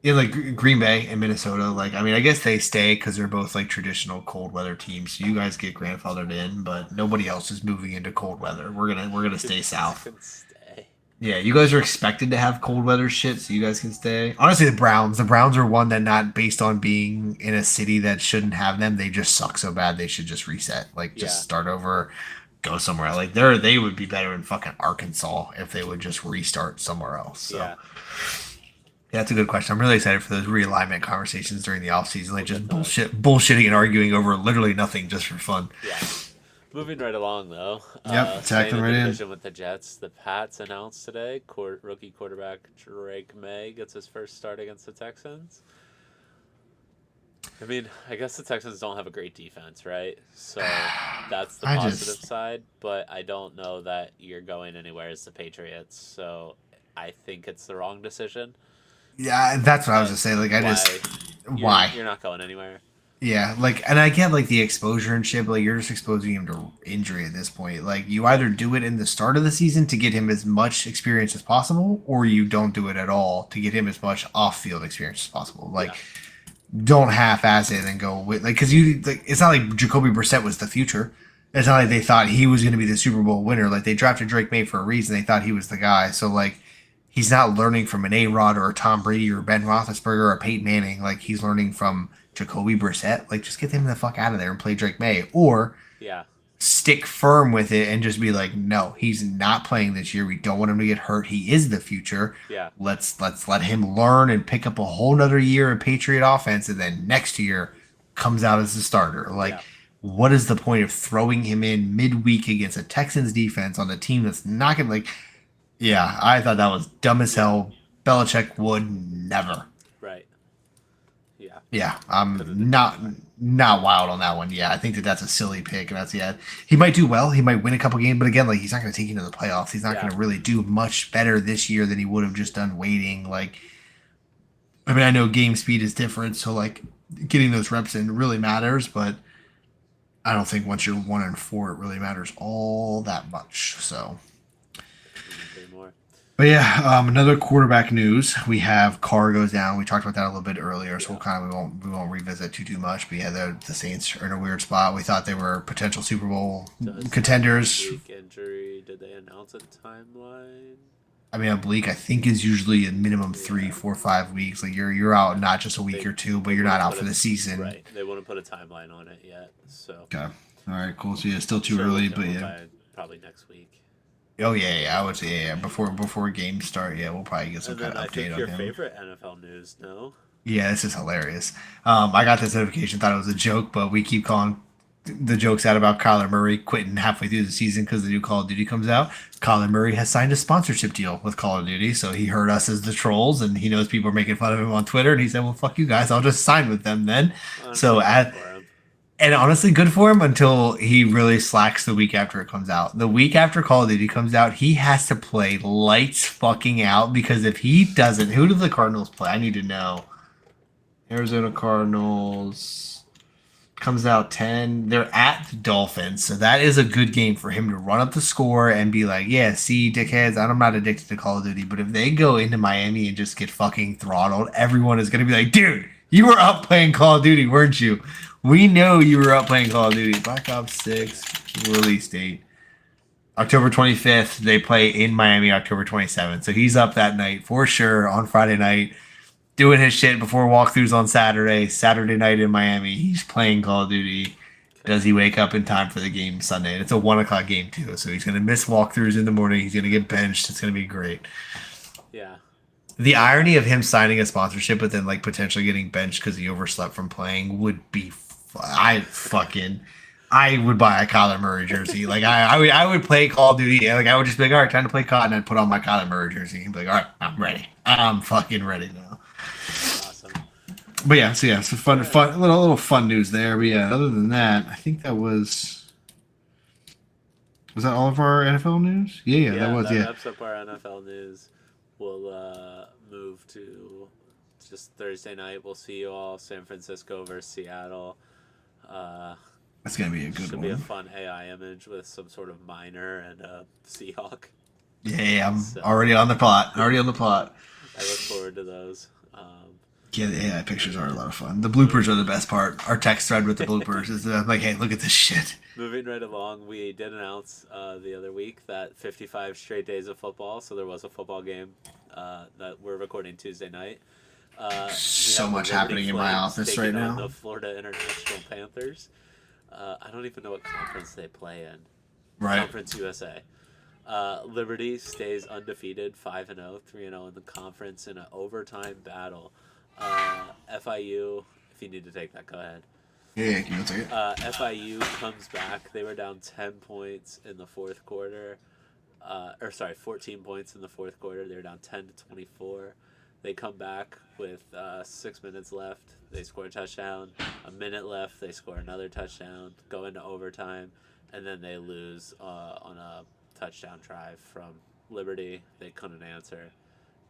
like Green Bay and Minnesota. Like, I mean, I guess they stay because they're both like traditional cold weather teams. So you guys get grandfathered in, but nobody else is moving into cold weather. We're gonna stay Kids south. can stay. Yeah, you guys are expected to have cold weather shit, so you guys can stay. Honestly, the Browns. The Browns are one that not based on being in a city that shouldn't have them. They just suck so bad they should just reset. Like, just Yeah, start over, go somewhere. Like, they would be better in fucking Arkansas if they would just restart somewhere else. So. yeah. Yeah, that's a good question. I'm really excited for those realignment conversations during the off season, like We'll get just to those. bullshitting and arguing over literally nothing just for fun. Yeah. Moving right along, though. Yep, tack Staying them in the right in. division with the Jets, the Pats announced today rookie quarterback Drake May gets his first start against the Texans. I mean, I guess the Texans don't have a great defense, right? So that's the I positive just, side, but I don't know that you're going anywhere as the Patriots. So I think it's the wrong decision. yeah, that's what I was But just saying. Like, I just, why? why? You're not going anywhere. Yeah, like, and I get like the exposure and shit, but like, you're just exposing him to injury at this point. Like, you either do it in the start of the season to get him as much experience as possible, or you don't do it at all to get him as much off-field experience as possible. Like, Yeah. don't half-ass it and go with like because you like it's not like Jacoby Brissett was the future. It's not like they thought he was going to be the Super Bowl winner. Like they drafted Drake May for a reason. They thought he was the guy. So like he's not learning from an A Rod or a Tom Brady or Ben Roethlisberger or a Peyton Manning. Like he's learning from Jacoby Brissett. Like just get him the fuck out of there and play Drake May or Yeah. stick firm with it and just be like, no, he's not playing this year. We don't want him to get hurt. He is the future. Yeah. Let's let him learn and pick up a whole nother year of Patriot offense, and then next year comes out as the starter. Like, Yeah. what is the point of throwing him in midweek against a Texans defense on a team that's not gonna like? Yeah, I thought that was dumb as Yeah. hell. Belichick would never. Right. Yeah. Yeah, Because of I'm the not defense. not wild on that one. Yeah, I think that that's a silly pick, and that's yeah. He might do well. He might win a couple games, but again, like he's not going to take you to the playoffs. He's not Yeah. going to really do much better this year than he would have just done waiting. Like, I mean, I know game speed is different, so like getting those reps in really matters, but I don't think once you're 1-4, it really matters all that much. So. Couldn't agree more. But yeah, another quarterback news. We have Carr goes down. We talked about that a little bit earlier, so Yeah. we'll kind of we won't revisit too much. But yeah, the Saints are in a weird spot. We thought they were potential Super Bowl Does contenders. week injury? Did they announce a timeline? I mean, oblique I think is usually a minimum Yeah. 3, 4, 5 weeks. Like you're out not just a week They or two, but they you're not wouldn't out put for a the season. right. They wouldn't put a timeline on it yet. So Okay. All right. Cool. So yeah, still too sure early, we'll but know yeah. by probably next week. Oh yeah. I would say yeah. Before games start, yeah, we'll probably get some And kind then of I update think on your him. favorite NFL news, no? Yeah, this is hilarious. I got this notification, thought it was a joke, but we keep calling the jokes out about Kyler Murray quitting halfway through the season because the new Call of Duty comes out. Kyler Murray has signed a sponsorship deal with Call of Duty, so he heard us as the trolls, and he knows people are making fun of him on Twitter, and he said, "Well, fuck you guys, I'll just sign with them then." So, Honestly, good for him. and honestly, good for him until he really slacks the week after it comes out. The week after Call of Duty comes out, he has to play lights fucking out because if he doesn't, who do the Cardinals play? I need to know. Arizona Cardinals comes out 10. They're at the Dolphins, so that is a good game for him to run up the score and be like, yeah, see, dickheads, I'm not addicted to Call of Duty, but if they go into Miami and just get fucking throttled, everyone is going to be like, dude, you were up playing Call of Duty, weren't you? We know you were up playing Call of Duty. Black Ops 6 release date. October 25th, they play in Miami October 27th. So he's up that night for sure on Friday night doing his shit before walkthroughs on Saturday. Saturday night in Miami, he's playing Call of Duty. Does he wake up in time for the game Sunday? And it's a 1 o'clock game too, so he's gonna miss walkthroughs in the morning. He's gonna get benched. It's gonna be great. Yeah. The irony of him signing a sponsorship, but then like potentially getting benched because he overslept from playing would be. I would buy a Kyler Murray jersey. Like I would play Call of Duty. Like I would just be like, all right, time to play COD, and I'd put on my Kyler Murray jersey and be like, all right, I'm ready. I'm fucking ready now. Awesome. But yeah, so fun, little fun news there. But yeah, other than that, I think that was that all of our NFL news? Yeah, Yeah, that was that yeah. wraps up our NFL news. We'll move to just Thursday night. We'll see you all San Francisco versus Seattle. Uh, That's gonna be a good should be a one. fun AI image with some sort of miner and a Seahawk. Yeah, I'm So already on the plot. Already on the plot. I look forward to those. Yeah, the AI pictures are a lot of fun. The bloopers are the best part. Our text thread with the bloopers is like, hey, look at this shit. Moving right along, we did announce the other week that 55 straight days of football. So there was a football game that we're recording Tuesday night. So much happening in my office right now. The Florida International Panthers. I don't even know what conference they play in. Right. Conference USA. Liberty stays undefeated, 5-0, 3-0 in the conference in an overtime battle. FIU, if you need to take that, go ahead. Yeah, give me a second. FIU comes back. They were down 10 points in the fourth quarter. 14 points in the fourth quarter. They were down 10 to 24. They come back with 6 minutes left. They score a touchdown. A minute left. They score another touchdown. Go into overtime. And then they lose on a touchdown drive from Liberty. They couldn't answer.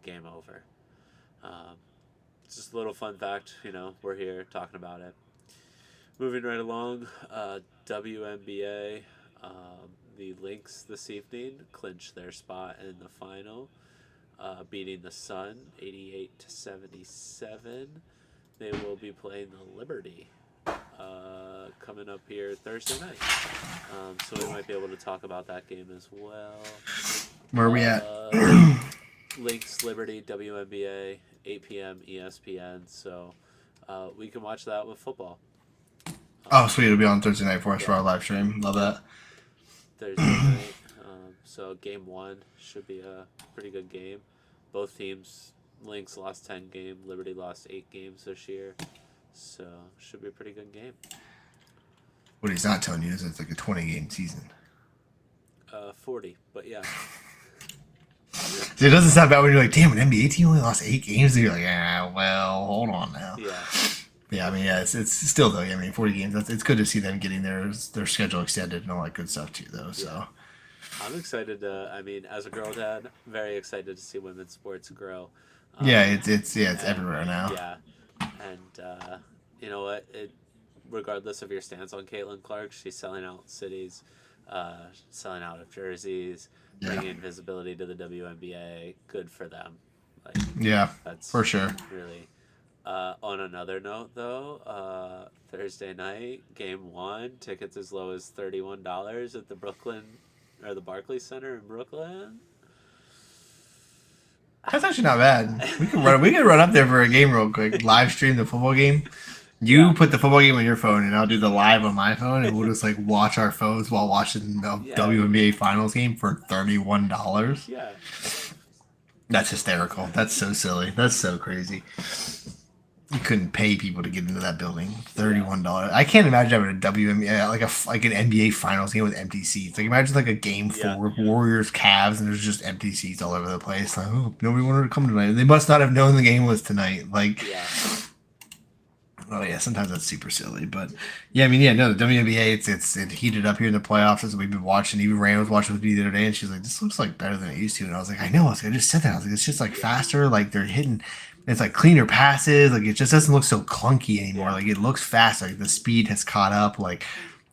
Game over. Just a little fun fact. We're here talking about it. Moving right along, WNBA. The Lynx this evening clinched their spot in the final, beating the Sun 88-77. They will be playing the Liberty coming up here Thursday night. So we might be able to talk about that game as well. Where are we at? Lynx Liberty WNBA 8 p.m. ESPN. So we can watch that with football. Oh, sweet. It'll be on Thursday night for us for our live stream. Love that. Thursday night. So game 1 should be a pretty good game. Both teams, Lynx lost 10 games, Liberty lost 8 games this year. So should be a pretty good game. What he's not telling you is it's like a 20-game season. 40, but yeah. So it doesn't sound bad when you're like, damn, an NBA team only lost 8 games. And you're like, yeah, well, hold on now. Yeah. Yeah, I mean, yeah, it's still though. I mean, 40 games. It's good to see them getting their schedule extended and all that good stuff too, though. So Yeah. I'm excited to. I mean, as a girl dad, very excited to see women's sports grow. Yeah, it's everywhere now. Yeah, and you know what? Regardless of your stance on Caitlin Clark, she's selling out cities, selling out of jerseys, bringing visibility to the WNBA. Good for them. Like, Yeah, that's for sure. really. On another note, though, Thursday night, game 1, tickets as low as $31 at the Barclays Center in Brooklyn. That's actually not bad. We can run up there for a game real quick. Live stream the football game. You put the football game on your phone, and I'll do the live on my phone, and we'll just like watch our phones while watching the WNBA Finals game for $31. Yeah. That's hysterical. That's so silly. That's so crazy. You couldn't pay people to get into that building. Yeah. $31. I can't imagine having a WNBA like an NBA Finals game with empty seats. Like imagine like a game Yeah. four Warriors Cavs and there's just empty seats all over the place. Like oh nobody wanted to come tonight. They must not have known the game was tonight. Like Yeah. oh yeah, sometimes that's super silly, but yeah, I mean yeah, no, the WNBA it heated up here in the playoffs as we've been watching. Even Rand was watching with me the other day, and she's like, "This looks like better than it used to." And I was like, "I know." I just said that. I was like, "It's just like Yeah. faster. Like they're hitting. It's like cleaner passes. Like it just doesn't look so clunky anymore. Yeah. Like it looks fast. Like the speed has caught up. Like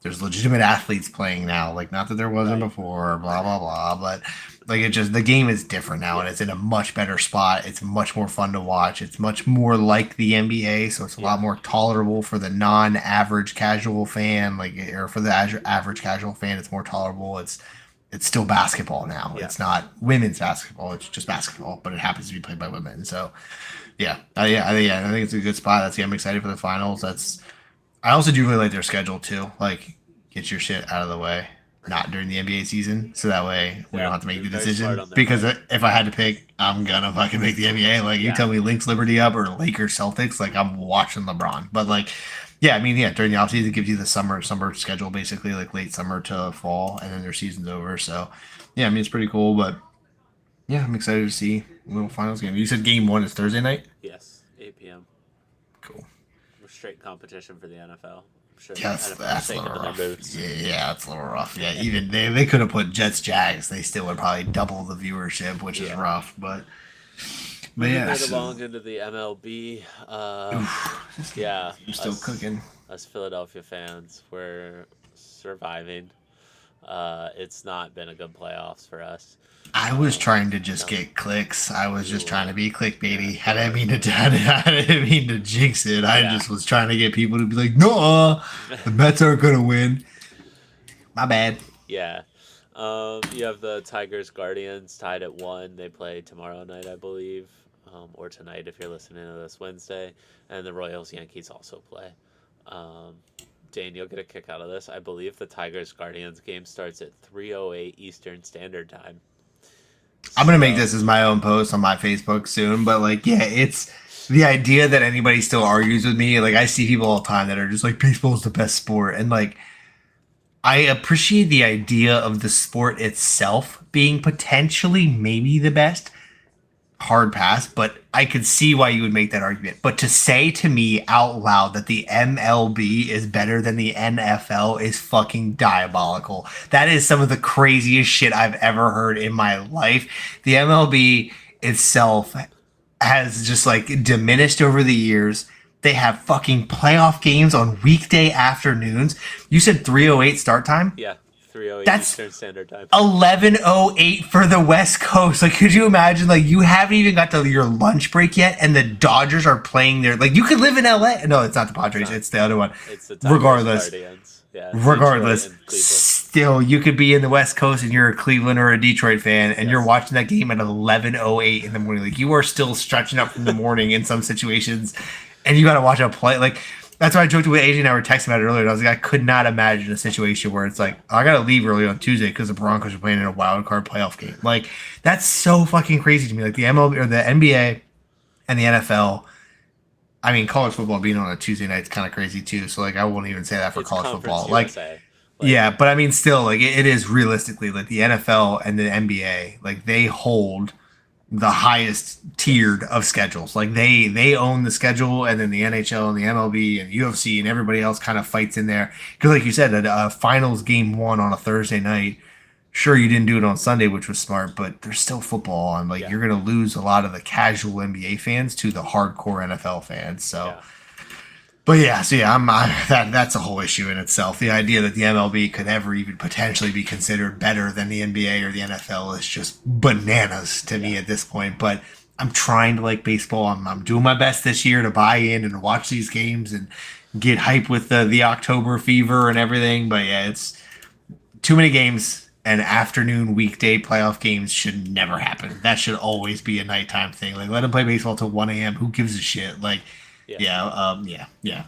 there's legitimate athletes playing now. Like not that there wasn't Right. before. Blah blah blah. But like it just the game is different now and Yeah. it's in a much better spot. It's much more fun to watch. It's much more like the NBA, so it's a lot Yeah. more tolerable for the non-average casual fan, like or for the average casual fan. It's more tolerable. It's still basketball now. Yeah. It's not women's basketball. It's just basketball, but it happens to be played by women. So yeah, I think it's a good spot. I'm excited for the finals. I also do really like their schedule too. Like, get your shit out of the way, not during the NBA season, so that way we don't Yeah. have to make They're the very smart decision. on their Because part. if I had to pick, I'm gonna fucking make the NBA. Like, you Yeah. tell me Lynx Liberty up or Lakers Celtics, like I'm watching LeBron. But like, yeah, I mean, yeah, during the offseason it gives you the summer schedule basically, like late summer to fall, and then their season's over. So yeah, I mean it's pretty cool. But yeah, I'm excited to see a little finals game. You said game one is Thursday night. Yes. 8 p.m. Cool. Straight competition for the NFL. I'm sure the Yeah, NFL is that's a shaking little in their rough. boots. Yeah, that's a little rough. Yeah, even they could have put Jets Jags. They still would probably double the viewership, which is Yeah. rough. But Moving yeah, right so, along into the MLB. oof, Yeah, you're still us, cooking. us Philadelphia fans, we're surviving. It's not been a good playoffs for us. I was Um, trying to just no. get clicks. I was just trying to Ooh, be yeah, clickbaity. I no. didn't mean to. I didn't mean to jinx it. I Yeah. just was trying to get people to be like, "No, the Mets aren't gonna win." My bad. Yeah. You have the Tigers Guardians tied at 1. They play tomorrow night, I believe, or tonight if you're listening to this Wednesday. And the Royals Yankees also play. Um, Dane, you'll get a kick out of this. I believe the Tigers Guardians game starts at 3:08 Eastern Standard Time. I'm gonna make So this as my own post on my Facebook soon, but like, yeah, it's the idea that anybody still argues with me. Like, I see people all the time that are just like, baseball is the best sport, and like, I appreciate the idea of the sport itself being potentially maybe the best. Hard pass, but I could see why you would make that argument. But to say to me out loud that the MLB is better than the NFL is fucking diabolical. That is some of the craziest shit I've ever heard in my life. The MLB itself has just like diminished over the years. They have fucking playoff games on weekday afternoons. You said 3:08 start time? yeah, 3:08 That's Eastern Standard Time. 11:08 for the West Coast. Like, could you imagine? Like, you haven't even got to your lunch break yet, and the Dodgers are playing there. Like, you could live in LA. No, it's not the Padres. not. It's the other one. It's the Tigers Regardless, Guardians. Yeah, regardless, Detroit and Cleveland. still, you could be in the West Coast and you're a Cleveland or a Detroit fan, and you're Yes. watching that game at 11:08 in the morning. Like, you are still stretching up from the morning in some situations, and you got to watch a play. Like, that's why I joked with AJ and I were texting about it earlier. And I was like, I could not imagine a situation where it's like, I got to leave early on Tuesday because the Broncos are playing in a wild card playoff game. Like, that's so fucking crazy to me. Like, the MLB or the NBA and the NFL. I mean, college football being on a Tuesday night is kind of crazy too. So, like, I won't even say that for It's college Conference football. Like, USA. yeah, but I mean, still, like, it is realistically like the NFL and the NBA, like, they hold the highest Yes. tiered of schedules. Like they own the schedule, and then the NHL and the MLB and UFC and everybody else kind of fights in there. Because like you said, a finals game one on a Thursday night. Sure, you didn't do it on Sunday, which was smart, but there's still football on. Like Yeah. you're gonna lose a lot of the casual NBA fans to the hardcore NFL fans. So. Yeah. But yeah, so yeah, that's a whole issue in itself. The idea that the MLB could ever even potentially be considered better than the NBA or the NFL is just bananas to me Yeah. at this point. But I'm trying to like baseball. I'm doing my best this year to buy in and watch these games and get hype with the October fever and everything. But yeah, it's too many games, and afternoon weekday playoff games should never happen. That should always be a nighttime thing. Like let them play baseball till 1 a.m. Who gives a shit? Like Yeah. yeah.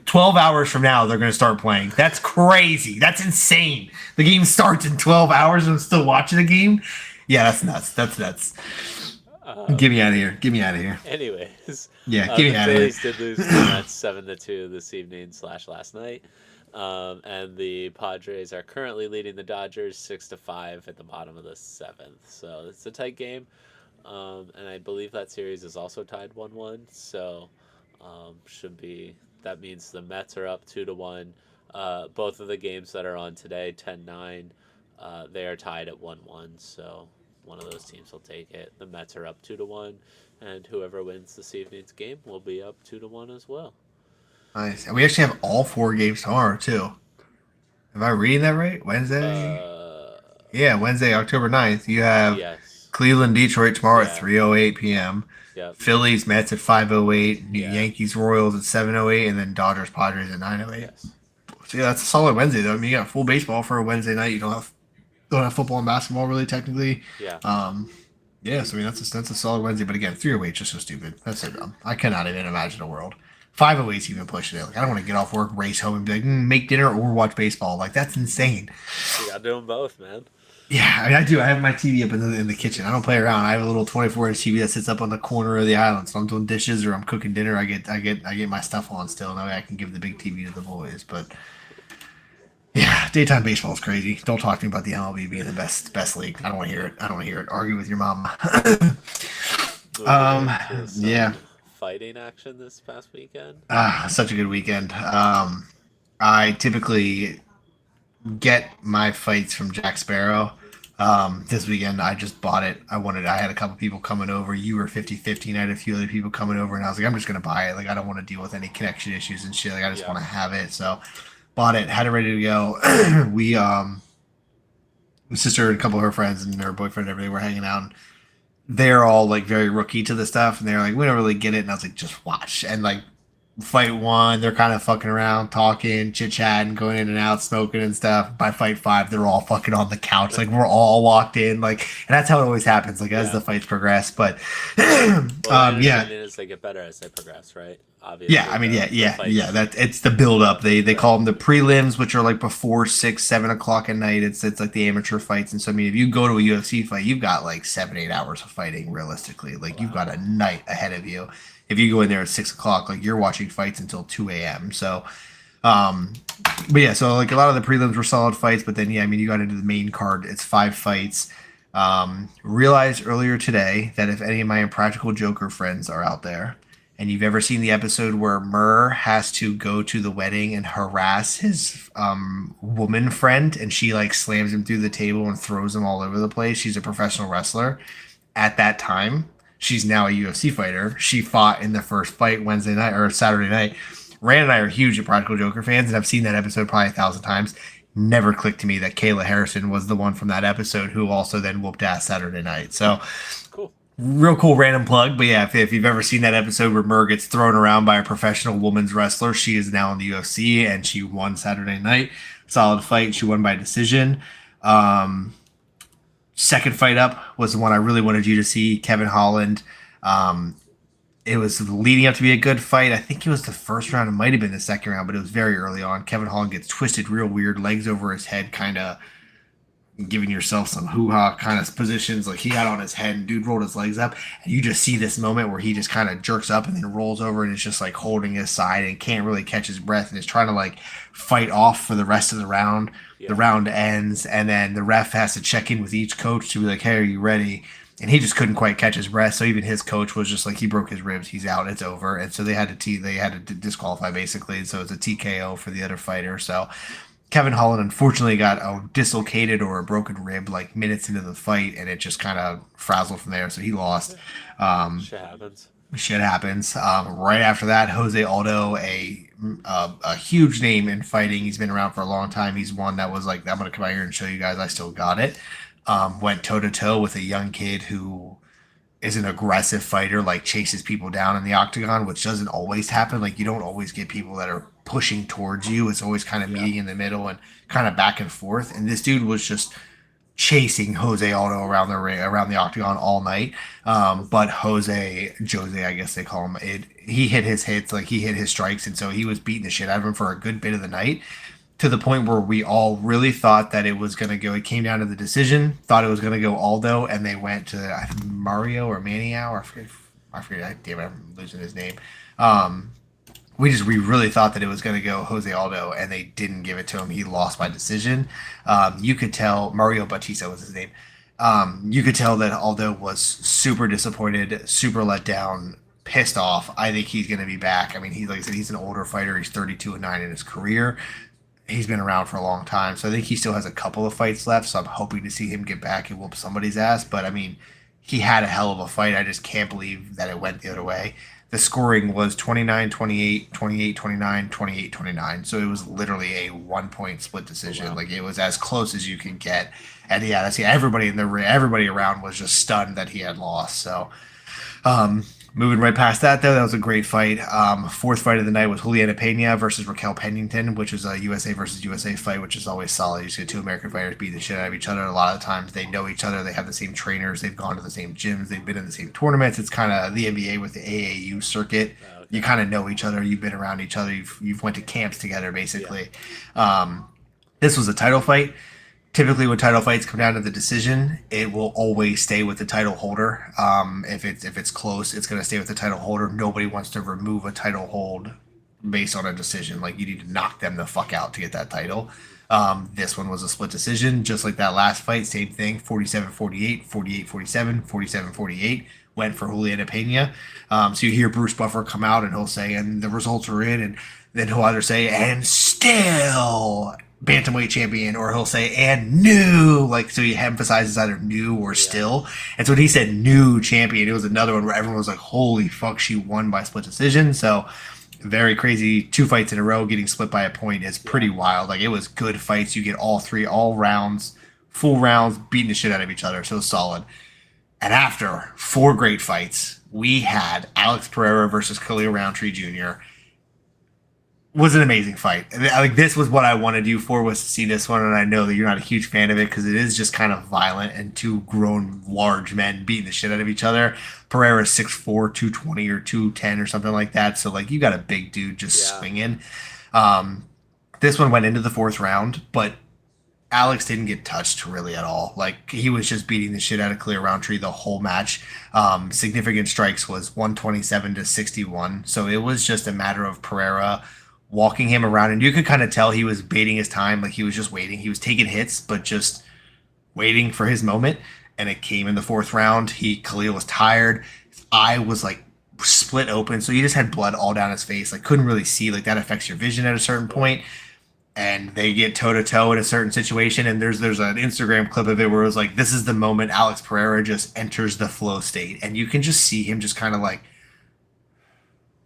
12 hours from now, they're going to start playing. That's crazy. That's insane. The game starts in 12 hours and I'm still watching the game. Yeah, that's nuts. That's nuts. Get me out of here. Get me out of here. Anyways, Yeah, get the me out of here. Phillies did lose to the Mets 7-2 this evening slash last night, and the Padres are currently leading the Dodgers 6-5 at the bottom of the seventh. So it's a tight game, and I believe that series is also tied 1-1. So should be that means the Mets are up 2-1. Both of the games that are on today, 10-9, they are tied at 1-1. So one of those teams will take it. The Mets are up 2-1, and whoever wins this evening's game will be up 2-1 as well. Nice. And we actually have all four games tomorrow too. Am I reading that right? Wednesday? Uh, Yeah, Wednesday, October 9th. You have yes. Cleveland, Detroit tomorrow at Yeah. 3:08 p.m. Yep. Phillies, Mets at 5:08. Yeah. Yankees, Royals at 7:08, and then Dodgers, Padres at 9:08. Yes. So yeah, that's a solid Wednesday though. I mean, you got full baseball for a Wednesday night. You don't have football and basketball really technically. Yeah. Um, yeah, so I mean that's a solid Wednesday. But again, 3:08 is just so stupid. That's so dumb. I cannot even imagine a world. 5:08 even pushing it. Like I don't want to get off work, race home, and be like, make dinner or watch baseball. Like that's insane. You gotta do them both, man. Yeah, I mean, I do. I have my TV up in the kitchen. I don't play around. I have a little 24-inch TV that sits up on the corner of the island. So I'm doing dishes or I'm cooking dinner. I get my stuff on still. And that way I can give the big TV to the boys. But yeah, daytime baseball is crazy. Don't talk to me about the MLB being the best league. I don't want to hear it. I don't want to hear it. Argue with your mom. Moving into Yeah. some fighting action this past weekend. Such a good weekend. I typically get my fights from Jack Sparrow. This weekend, I just bought it. I had a couple people coming over. You were 50-50, and I had a few other people coming over, and I was like, I'm just going to buy it. Like, I don't want to deal with any connection issues and shit. Like, I just Yeah. want to have it. So, bought it, had it ready to go. My sister and a couple of her friends and her boyfriend and everything were hanging out, and they're all like very rookie to the stuff, and they're like, we don't really get it. And I was like, just watch. And like, fight one, they're kind of fucking around, talking, chit chatting, going in and out, smoking and stuff. By fight five, they're all fucking on the couch, like we're all walked in, like, and that's how it always happens, like as Yeah. the fights progress. But Well, my yeah, understanding is they get better as they progress, right? Obviously. yeah, I mean, the fights- that it's the build up. They Right. call them the prelims, which are like before 6, 7 o'clock at night. It's like the amateur fights, and so I mean, if you go to a UFC fight, you've got like 7, 8 hours of fighting realistically. Like you've got a night ahead of you. If you go in there at 6 o'clock, like you're watching fights until 2 a.m. So, um, but yeah, so like a lot of the prelims were solid fights, but then yeah, I mean, you got into the main card. It's 5 fights. Realized earlier today that if any of my Impractical Joker friends are out there, and you've ever seen the episode where Murr has to go to the wedding and harass his woman friend, and she like slams him through the table and throws him all over the place. She's a professional wrestler. At that time, she's now a UFC fighter. She fought in the first fight Wednesday night or Saturday night. Rand and I are huge Impractical Joker fans, and I've seen that episode probably 1,000 times. Never clicked to me that Kayla Harrison was the one from that episode who also then whooped ass Saturday night. So Cool. real cool random plug. But yeah, if you've ever seen that episode where Murr gets thrown around by a professional women's wrestler, she is now in the UFC and she won Saturday night. Solid fight. She won by decision. Second fight up was the one I really wanted you to see, Kevin Holland. Um, it was leading up to be a good fight. I think it was the first round. It might have been the second round, but it was very early on. Kevin Holland gets twisted real weird, legs over his head, kind of giving yourself some hoo-ha kind of positions. Like he got on his head and dude rolled his legs up, and you just see this moment where he just kind of jerks up and then rolls over and is just like holding his side and can't really catch his breath and is trying to like fight off for the rest of the round. Yeah. The round ends, and then the ref has to check in with each coach to be like, hey, are you ready? And he just couldn't quite catch his breath, so even his coach was just like, he broke his ribs, he's out, it's over. And so they had to disqualify basically, so it's a TKO for the other fighter. So Kevin Holland unfortunately got a dislocated or a broken rib like minutes into the fight, and it just kind of frazzled from there, so he lost. Shit happens. Shit happens. Right after that, Jose Aldo, a huge name in fighting. He's been around for a long time. He's one that was like, I'm gonna come out here and show you guys I still got it. Went toe to toe with a young kid who is an aggressive fighter, like chases people down in the octagon, which doesn't always happen. Like you don't always get people that are pushing towards you. It's always kind of meeting in the middle and kind of back and forth. And this dude was just chasing Jose Aldo around the ring, around the octagon all night. But Jose, I guess they call him, he hit his hits, like he hit his strikes, and so he was beating the shit out of him for a good bit of the night. to the point where we all really thought that it was going to go. It came down to the decision. Thought it was going to go Aldo, and they went to I think Mario or Maniao. Or I forget. I forget. Damn it, I'm losing his name. Um, we really thought that it was going to go Jose Aldo, and they didn't give it to him. He lost by decision. You could tell Mario Bautista was his name. You could tell that Aldo was super disappointed, super let down, pissed off. I think he's going to be back. I mean, he like I said, he's an older fighter. He's 32-9 in his career. He's been around for a long time, so I think he still has a couple of fights left. So I'm hoping to see him get back and whoop somebody's ass. But I mean, he had a hell of a fight. I just can't believe that it went the other way. The scoring was 29-28, 28-29, 28-29. So it was literally a 1 point split Oh, decision. wow. Like it was as close as you can get. And yeah, that's yeah, everybody in the everybody around was just stunned that he had lost. So moving right past that, though, that was a great fight. Fourth fight of the night was Juliana Pena versus Raquel Pennington, which is a USA versus USA fight, which is always solid. You see two American fighters beat the shit out of each other. A lot of times they know each other. They have the same trainers. They've gone to the same gyms. They've been in the same tournaments. It's kind of the NBA with the AAU circuit. You Okay. kind of know each other. You've been around each other. You've went to camps together, Yeah. basically. This was a title fight. Typically, when title fights come down to the decision, it will always stay with the title holder. If it's close, it's going to stay with the title holder. Nobody wants to remove a title hold based on a decision. Like you need to knock them the fuck out to get that title. This one was a split decision, just like that last fight. Same thing, 47-48, 48-47, 47-48 went for Juliana Pena. So you hear Bruce Buffer come out and he'll say, and the results are in, and then he'll either say, and still bantamweight champion, or he'll say, and new. Like, so he emphasizes either new or Yeah. still. And so when he said new champion, it was another one where everyone was like, holy fuck, she won by split decision. So very crazy. Two fights in a row getting split by a point is Yeah. pretty wild. Like, it was good fights. You get all three, all rounds, full rounds, beating the shit out of each other. So solid. And after four great fights, we had Alex Pereira versus Khalil Roundtree Jr. Was an amazing fight. Like this was what I wanted you for, was to see this one, and I know that you're not a huge fan of it because it is just kind of violent and two grown large men beating the shit out of each other. Pereira's 6'4", 220 or 210 or something like that. So like you got a big dude just Yeah. swinging. Um, this one went into the fourth round, but Alex didn't get touched really at all. Like he was just beating the shit out of Khalil Roundtree the whole match. Significant strikes was 127-61. So it was just a matter of Pereira walking him around, and you could kind of tell he was baiting his time. Like he was just waiting. He was taking hits, but just waiting for his moment. And it came in the fourth round. Khalil was tired. His eye was like split open, so he just had blood all down his face. Like couldn't really see. Like that affects your vision at a certain Sure. point. And they get toe to toe in a certain situation. And there's an Instagram clip of it where it was like, this is the moment Alex Pereira just enters the flow state, and you can just see him just kind of like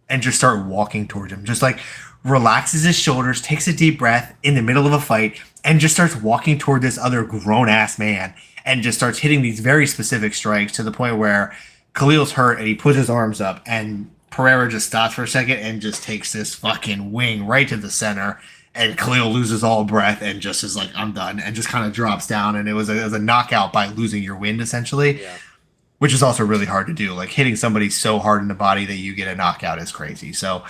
and just start walking towards him. Just like relaxes his shoulders, takes a deep breath in the middle of a fight, and just starts walking toward this other grown ass man and just starts hitting these very specific strikes to the point where Khalil's hurt and he puts his arms up, and Pereira just stops for a second and just takes this fucking wing right to the center. And Khalil loses all breath and just is like, I'm done, and just kind of drops down. And it was a knockout by losing your wind, essentially, Yeah. which is also really hard to do. Like hitting somebody so hard in the body that you get a knockout is crazy. So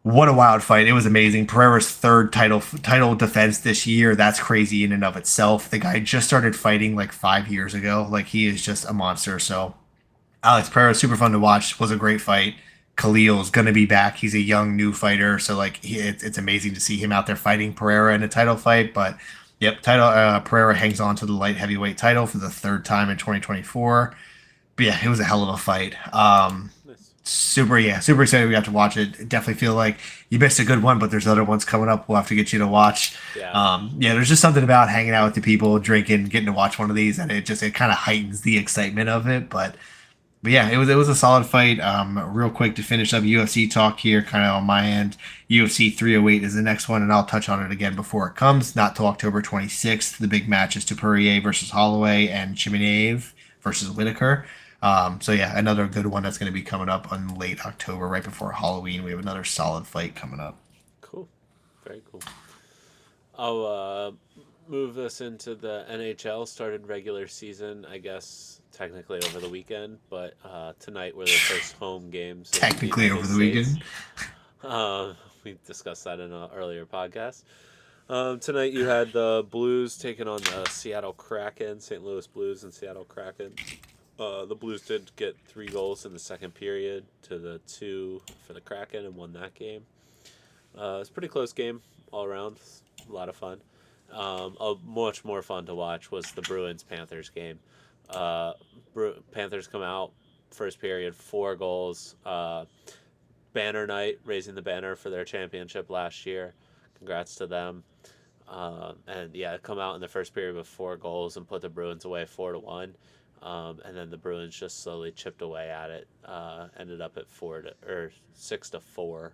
what a wild fight. It was amazing. Pereira's third title defense this year. That's crazy in and of itself. The guy just started fighting like 5 years ago. Like he is just a monster. So Alex Pereira, super fun to watch. Was a great fight. Khalil's gonna be back. He's a young new fighter, so like it's amazing to see him out there fighting Pereira in a title fight. But yep, title Pereira hangs on to the light heavyweight title for the third time in 2024. But yeah, it was a hell of a fight. Nice. Super excited we got to watch it. Definitely feel like you missed a good one, but there's other ones coming up. We'll have to get you to watch. Yeah. Yeah, there's just something about hanging out with the people, drinking, getting to watch one of these, and it kind of heightens the excitement of it. But yeah, it was a solid fight. Real quick to finish up UFC talk here, kind of on my end. UFC 308 is the next one, and I'll touch on it again before it comes. Not till October 26th. The big match is Poirier versus Holloway and Chimaev versus Whitaker. So yeah, another good one that's going to be coming up on late October, right before Halloween. We have another solid fight coming up. Cool. Very cool. I'll move us into the NHL. Started regular season, I guess, technically over the weekend, but tonight were the first home games in the Technically United over the States. weekend. Uh, we discussed that in an earlier podcast. Tonight you had the Blues taking on the Seattle Kraken, St. Louis Blues and Seattle Kraken. The Blues did get 3 goals in the second period to the 2 for the Kraken and won that game. It's a pretty close game all around. A lot of fun. Much more fun to watch was the Bruins Panthers game. Panthers come out first period, 4 goals. Banner night, raising the banner for their championship last year. Congrats to them. And yeah, come out in the first period with 4 goals and put the Bruins away 4-1. And then the Bruins just slowly chipped away at it. Ended up at 6-4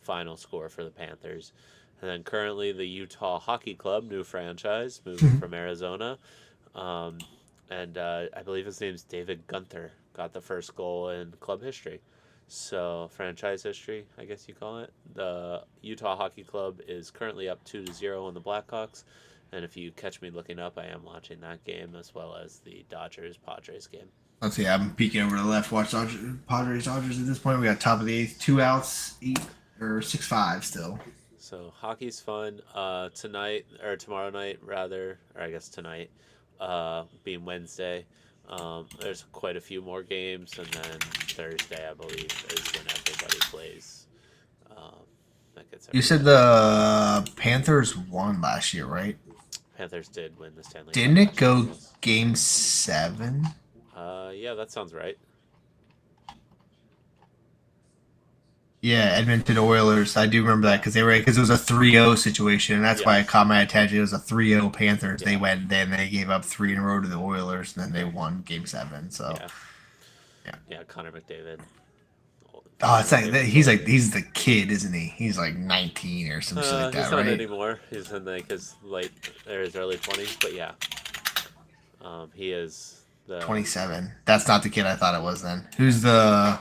final score for the Panthers. And then currently the Utah Hockey Club, new franchise, moving from Arizona. And I believe his name's David Gunther, got the first goal in club history. So franchise history, I guess you call it. The Utah Hockey Club is currently up 2-0 on the Blackhawks. And if you catch me looking up, I am watching that game as well as the Dodgers-Padres game. Let's see. I'm peeking over to the left. Watch Padres Dodgers at this point. We got top of the eighth, 2 outs, 6-5 still. So hockey's fun. Tonight or tomorrow night rather, or I guess tonight, being Wednesday. There's quite a few more games, and then Thursday, I believe, is when everybody plays. That gets You said the Panthers won last year, right? Panthers did win the Stanley Cup. Didn't it go Yes. game 7? Yeah, that sounds right. Yeah, Edmonton Oilers. I do remember that because it was a 3-0 situation, and that's why it Yes. caught my attention. It was a 3-0 Panthers. They Yeah. went then they gave up 3 in a row to the Oilers, and then they won game 7. So Yeah, Connor McDavid. oh, it's like he's the kid, isn't he? He's like 19 or some shit like that, He's not right? anymore. He's in like his early 20s, but yeah, he is the 27. That's not the kid I thought it was. Then who's the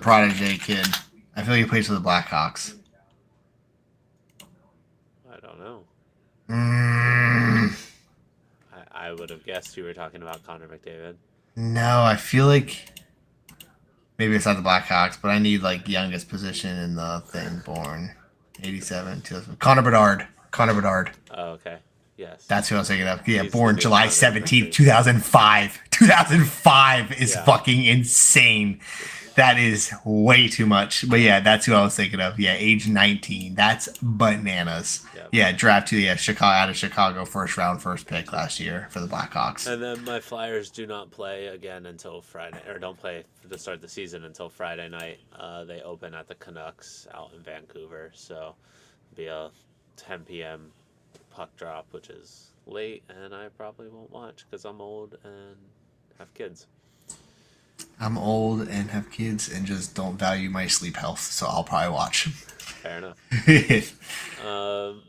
protege kid? I feel like he plays for the Blackhawks. I don't know. Mm, I would have guessed you were talking about Connor McDavid. no, I feel like maybe it's not the Blackhawks, but I need like youngest position in the thing. Born 87, 2000. Connor Bedard. Connor Bedard. Oh, okay. Yes. That's who I was thinking of. Yeah, He's born the new July Connor 17th, McDavid. 2005. 2005 is Yeah. fucking insane. That is way too much. But yeah, that's who I was thinking of. Yeah, age 19. That's bananas. Yep. Yeah, draft to Chicago out of Chicago, first round, first pick last year for the Blackhawks. And then my Flyers do not play again until Friday, or don't play to start the season until Friday night. They open at the Canucks out in Vancouver, so it'll be a 10 p.m. puck drop, which is late, and I probably won't watch because I'm old and have kids. I'm old and have kids and just don't value my sleep health, so I'll probably watch. Fair enough.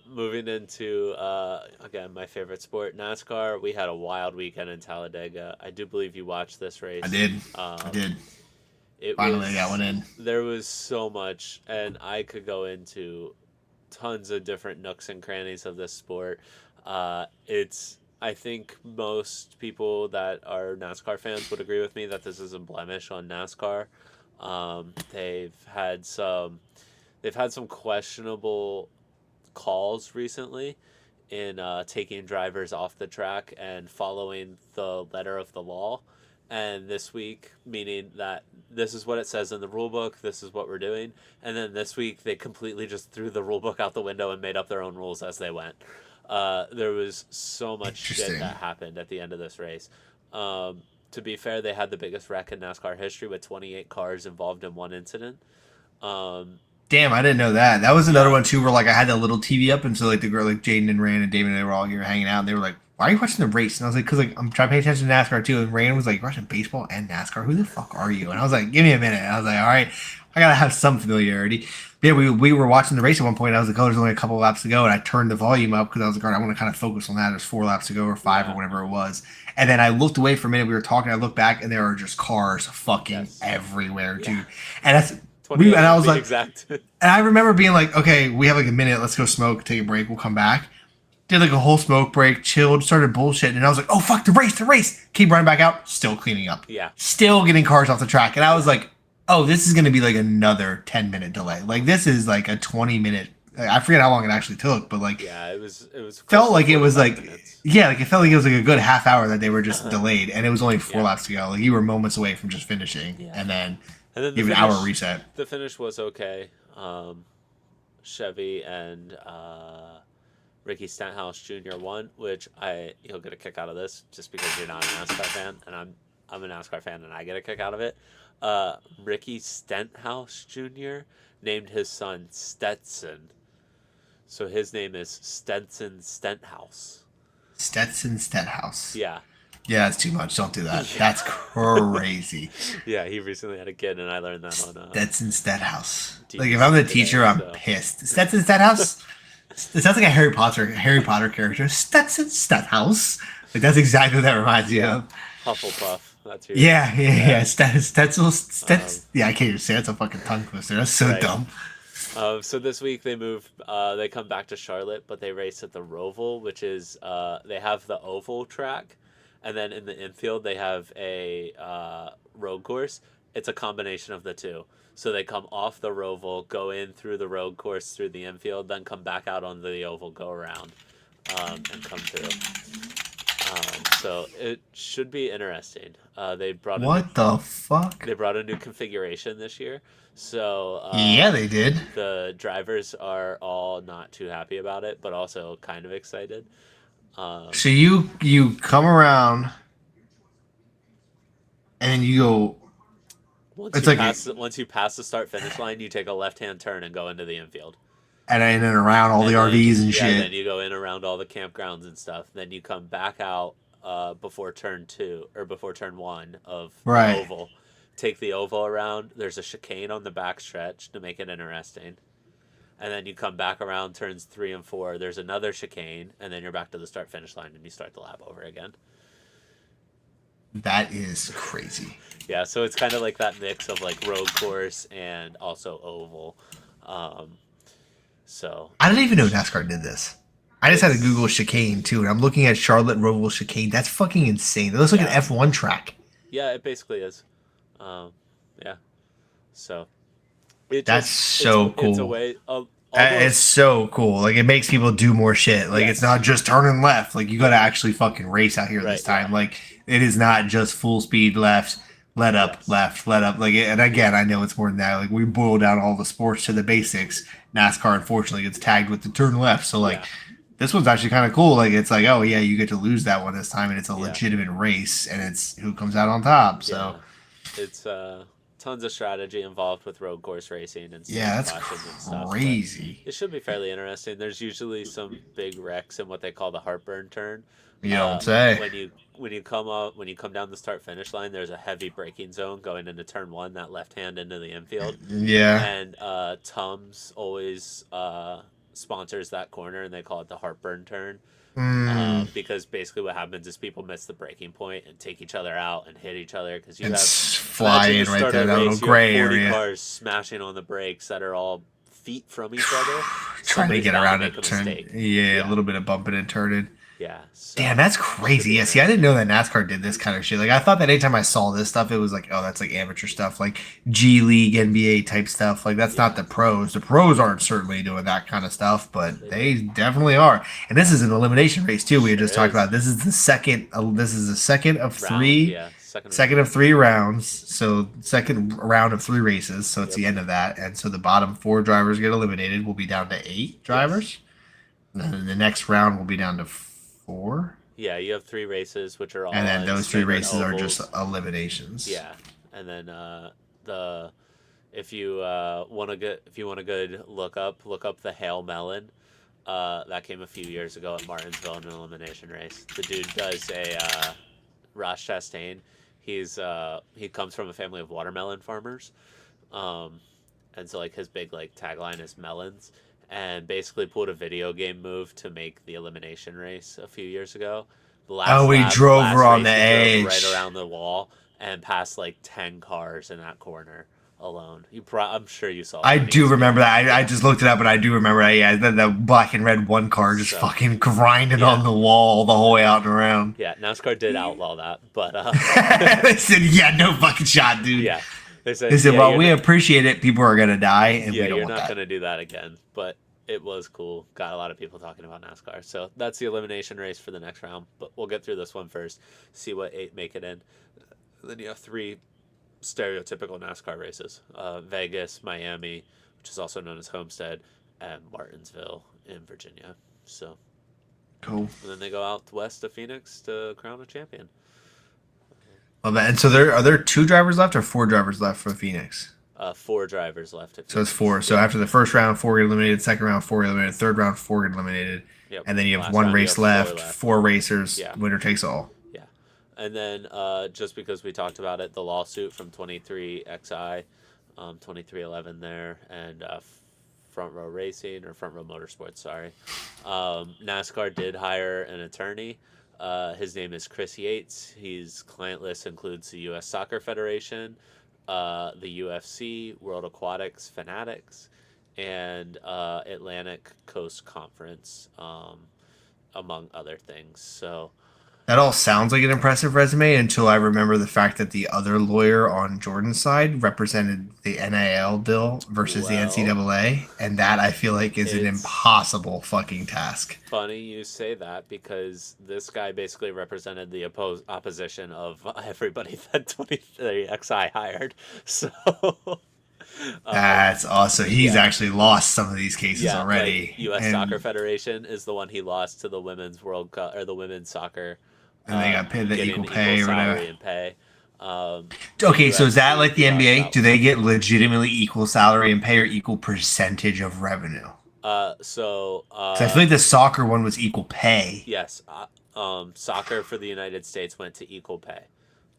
Moving into again my favorite sport, NASCAR. We had a wild weekend in Talladega. I do believe you watched this race. I did. I did. Finally, I got one in. There was so much, and I could go into tons of different nooks and crannies of this sport. I think most people that are NASCAR fans would agree with me that this is a blemish on NASCAR. They've had some questionable calls recently in taking drivers off the track and following the letter of the law. And this week, meaning that this is what it says in the rule book, this is what we're doing. And then this week, they completely just threw the rule book out the window and made up their own rules as they went. There was so much shit that happened at the end of this race. To be fair, they had the biggest wreck in NASCAR history with 28 cars involved in one incident. Damn, I didn't know that. That was another one too, where like I had that little TV up, and so like the girl, like Jaden and Rand and David, they were all here hanging out, and they were like, "Why are you watching the race?" And I was like, "Cause like I'm trying to pay attention to NASCAR too." And Rand was like, "You're watching baseball and NASCAR? Who the fuck are you?" And I was like, "Give me a minute." And I was like, "All right, I gotta have some familiarity." But yeah, we were watching the race at one point. And I was like, "Oh, there's only a couple of laps to go," and I turned the volume up because I was like, "All right, I want to kind of focus on that." There's 4 laps to go or 5 or whatever it was. And then I looked away for a minute. We were talking. I looked back, and there are just cars fucking everywhere, dude. And that's. And I was like, exact. And I remember being like, okay, we have like a minute. Let's go smoke, take a break. We'll come back. Did like a whole smoke break, chilled, started bullshitting. And I was like, oh, fuck, the race. Keep running back out. Still cleaning up. Yeah. Still getting cars off the track. And I was like, oh, this is going to be like another 10-minute delay. Like this is like a 20-minute I forget how long it actually took, but like Yeah, it was close felt to like it was 45 like minutes. yeah, like it felt like it was like a good half hour that they were just delayed, and it was only four Yeah, laps to go. Like you were moments away from just finishing, yeah. and then And then you have an hour reset. the finish was okay. Chevy and Ricky Stenhouse Jr. won, which he'll get a kick out of this just because you're not a NASCAR fan, and I'm a NASCAR fan, and I get a kick out of it. Ricky Stenhouse Jr. named his son Stetson, so his name is Stetson Stenthouse. Stetson Stenhouse. Yeah, Yeah, that's too much. Don't do that. yeah, That's crazy. yeah. He recently had a kid, and I learned that on Stetson Stenhouse. Like if I'm DBC the today. teacher, I'm So pissed. Stetson Stenhouse. It sounds like a Harry Potter character. Stetson Stenhouse. Like that's exactly what that reminds me of. Hufflepuff. That's who. Yeah. Yeah. Stetson. Yeah, I can't even say it. That's a fucking tongue twister. That's so Right. dumb. So this week they move. They come back to Charlotte, but they race at the Roval, which is they have the oval track, and then in the infield they have a road course. It's a combination of the two. So they come off the Roval, go in through the road course through the infield, then come back out on the oval, go around, and come through. So it should be interesting. What the fuck? They brought a new configuration this year, so Yeah, they did. the drivers are all not too happy about it, but also kind of excited. Um, So you come around and then you go. once It's you like pass the start finish line, you take a left hand turn and go into the infield, and then around all the and then RVs and yeah, then shit. you go in around all the campgrounds and stuff. Then you come back out before turn 2 or before turn 1 of the Right. oval. Take the oval around. There's a chicane on the back stretch to make it interesting. And then you come back around turns 3 and 4. There's another chicane, and then you're back to the start finish line, and you start the lap over again. That is crazy. Yeah, so it's kind of like that mix of like road course and also oval. Um, so I didn't even know NASCAR did this. I just had to Google it's chicane too, and I'm looking at Charlotte Roval chicane. That's fucking insane. It looks like an yeah, F1 track. yeah, it basically is. Um, yeah, so it That's just so it's a cool. way of It's almost so cool. Like it makes people do more shit. Like it's yes, not just turning left. Like you got to actually fucking race out here right, this yeah, time. Like it is not just full speed left, let up, yes, left, let up. Like and again, I know it's more than that. Like we boil down all the sports to the basics. NASCAR unfortunately gets tagged with the turn left. So like yeah, this one's actually kind of cool. Like it's like oh yeah, you get to lose that one this time, and it's a yeah, legitimate race, and it's who comes out on top. So yeah. It's tons of strategy involved with road course racing and yeah, stage that's cautions and stuff, but crazy. it should be fairly interesting. There's usually some big wrecks in what they call the heartburn turn. You don't say. When you come down the start finish line, there's a heavy braking zone going into turn 1, that left hand into the infield, Yeah. and Tums always sponsors that corner, and they call it the heartburn turn. Mm. Because basically what happens is people miss the breaking point and take each other out and hit each other because And you have fly imagine in you right start there, a that little race, you have gray 40 area. cars smashing on the brakes that are all feet from each other. Trying to Somebody's get bound around to make it, a turn. mistake. Yeah, a Yeah, little bit of bumping and turning. yeah. Damn, So that's should crazy. be Yeah, see, I didn't interesting. know that NASCAR did this kind of shit. Like, I thought that anytime I saw this stuff, it was like, oh, that's like amateur stuff, like G League, NBA type stuff. Like, that's not Yeah, the pros. The pros aren't certainly doing that kind of stuff, but they do. they definitely are. And this Yeah, is an elimination race too. We had sure just talked is. about this is the second. This is the second of Round, three. yeah, second Second round. of three rounds, so second round of three races, so it's Yep. the end of that, and so the bottom four drivers get eliminated. We'll be down to eight Yes. drivers. And then the next round will be down to four. Yeah, you have 3 races, which are And all then on those three standard races are just ovals. eliminations. Yeah, and then the if you want a good look up the Hail Melon. That came a few years ago at Martinsville in an elimination race. The dude does a Ross Chastain. He comes from a family of watermelon farmers, um, and so like his big like tagline is melons. And basically pulled a video game move to make the elimination race a few years ago. Oh, he drove Last her on race, the he drove right edge. around the wall and passed like 10 cars in that corner alone. I'm sure you saw I that. He do was remember going. that. I Yeah. just looked it up, and I do remember that. Yeah, the black and red one car just So fucking grinding yeah, on the wall the whole way out and around. yeah. NASCAR did outlaw that, but They said, "Yeah, no fucking shot, dude." yeah, they They said said, yeah, "Well, we appreciate it. People are gonna die, and we don't you're want not that." gonna do that again. But It was cool. Got a lot of people talking about NASCAR. So that's the elimination race for the next round. But we'll get through this one first. See what 8 make it in. Then you have 3 stereotypical NASCAR races: Vegas, Miami, which is also known as Homestead, and Martinsville in Virginia. So, Cool. and then they go out west to Phoenix to crown a champion. Well, and so are there 2 drivers left or 4 drivers left for Phoenix? 4 drivers left at So it's Phoenix. 4. So after the first round, 4 get eliminated. Second round, 4 get eliminated. Third round, 4 get eliminated. Yep. And then you have Last 1 round, you race have 4 left, left. 4 racers. Yeah. Winner takes all. Yeah. And then just because we talked about it, the lawsuit from 23XI, 2311 there, and Front Row Racing, or Front Row Motorsports, sorry. NASCAR did hire an attorney. His name is Chris Yates. His client list includes the U.S. Soccer Federation, the UFC, World Aquatics Fanatics, and Atlantic Coast Conference, among other things. So That all sounds like an impressive resume until I remember the fact that the other lawyer on Jordan's side represented the NIL deal versus the Well, NCAA, and that I feel like is an it's impossible fucking task. funny you say that, because this guy basically represented the opposition of everybody that 23XI hired. So That's awesome. He's yeah. actually lost some of these cases Yeah, already, like U.S. and Soccer Federation is the one he lost to the Women's World Cup, or the Women's Soccer, they got paid the getting equal pay or whatever. salary and pay. The Okay, so is that UFC like the he lost NBA? that Do one. they get legitimately equal salary and pay or equal percentage of revenue? So Because I feel like the soccer one was equal pay. yes, soccer for the United States went to equal pay.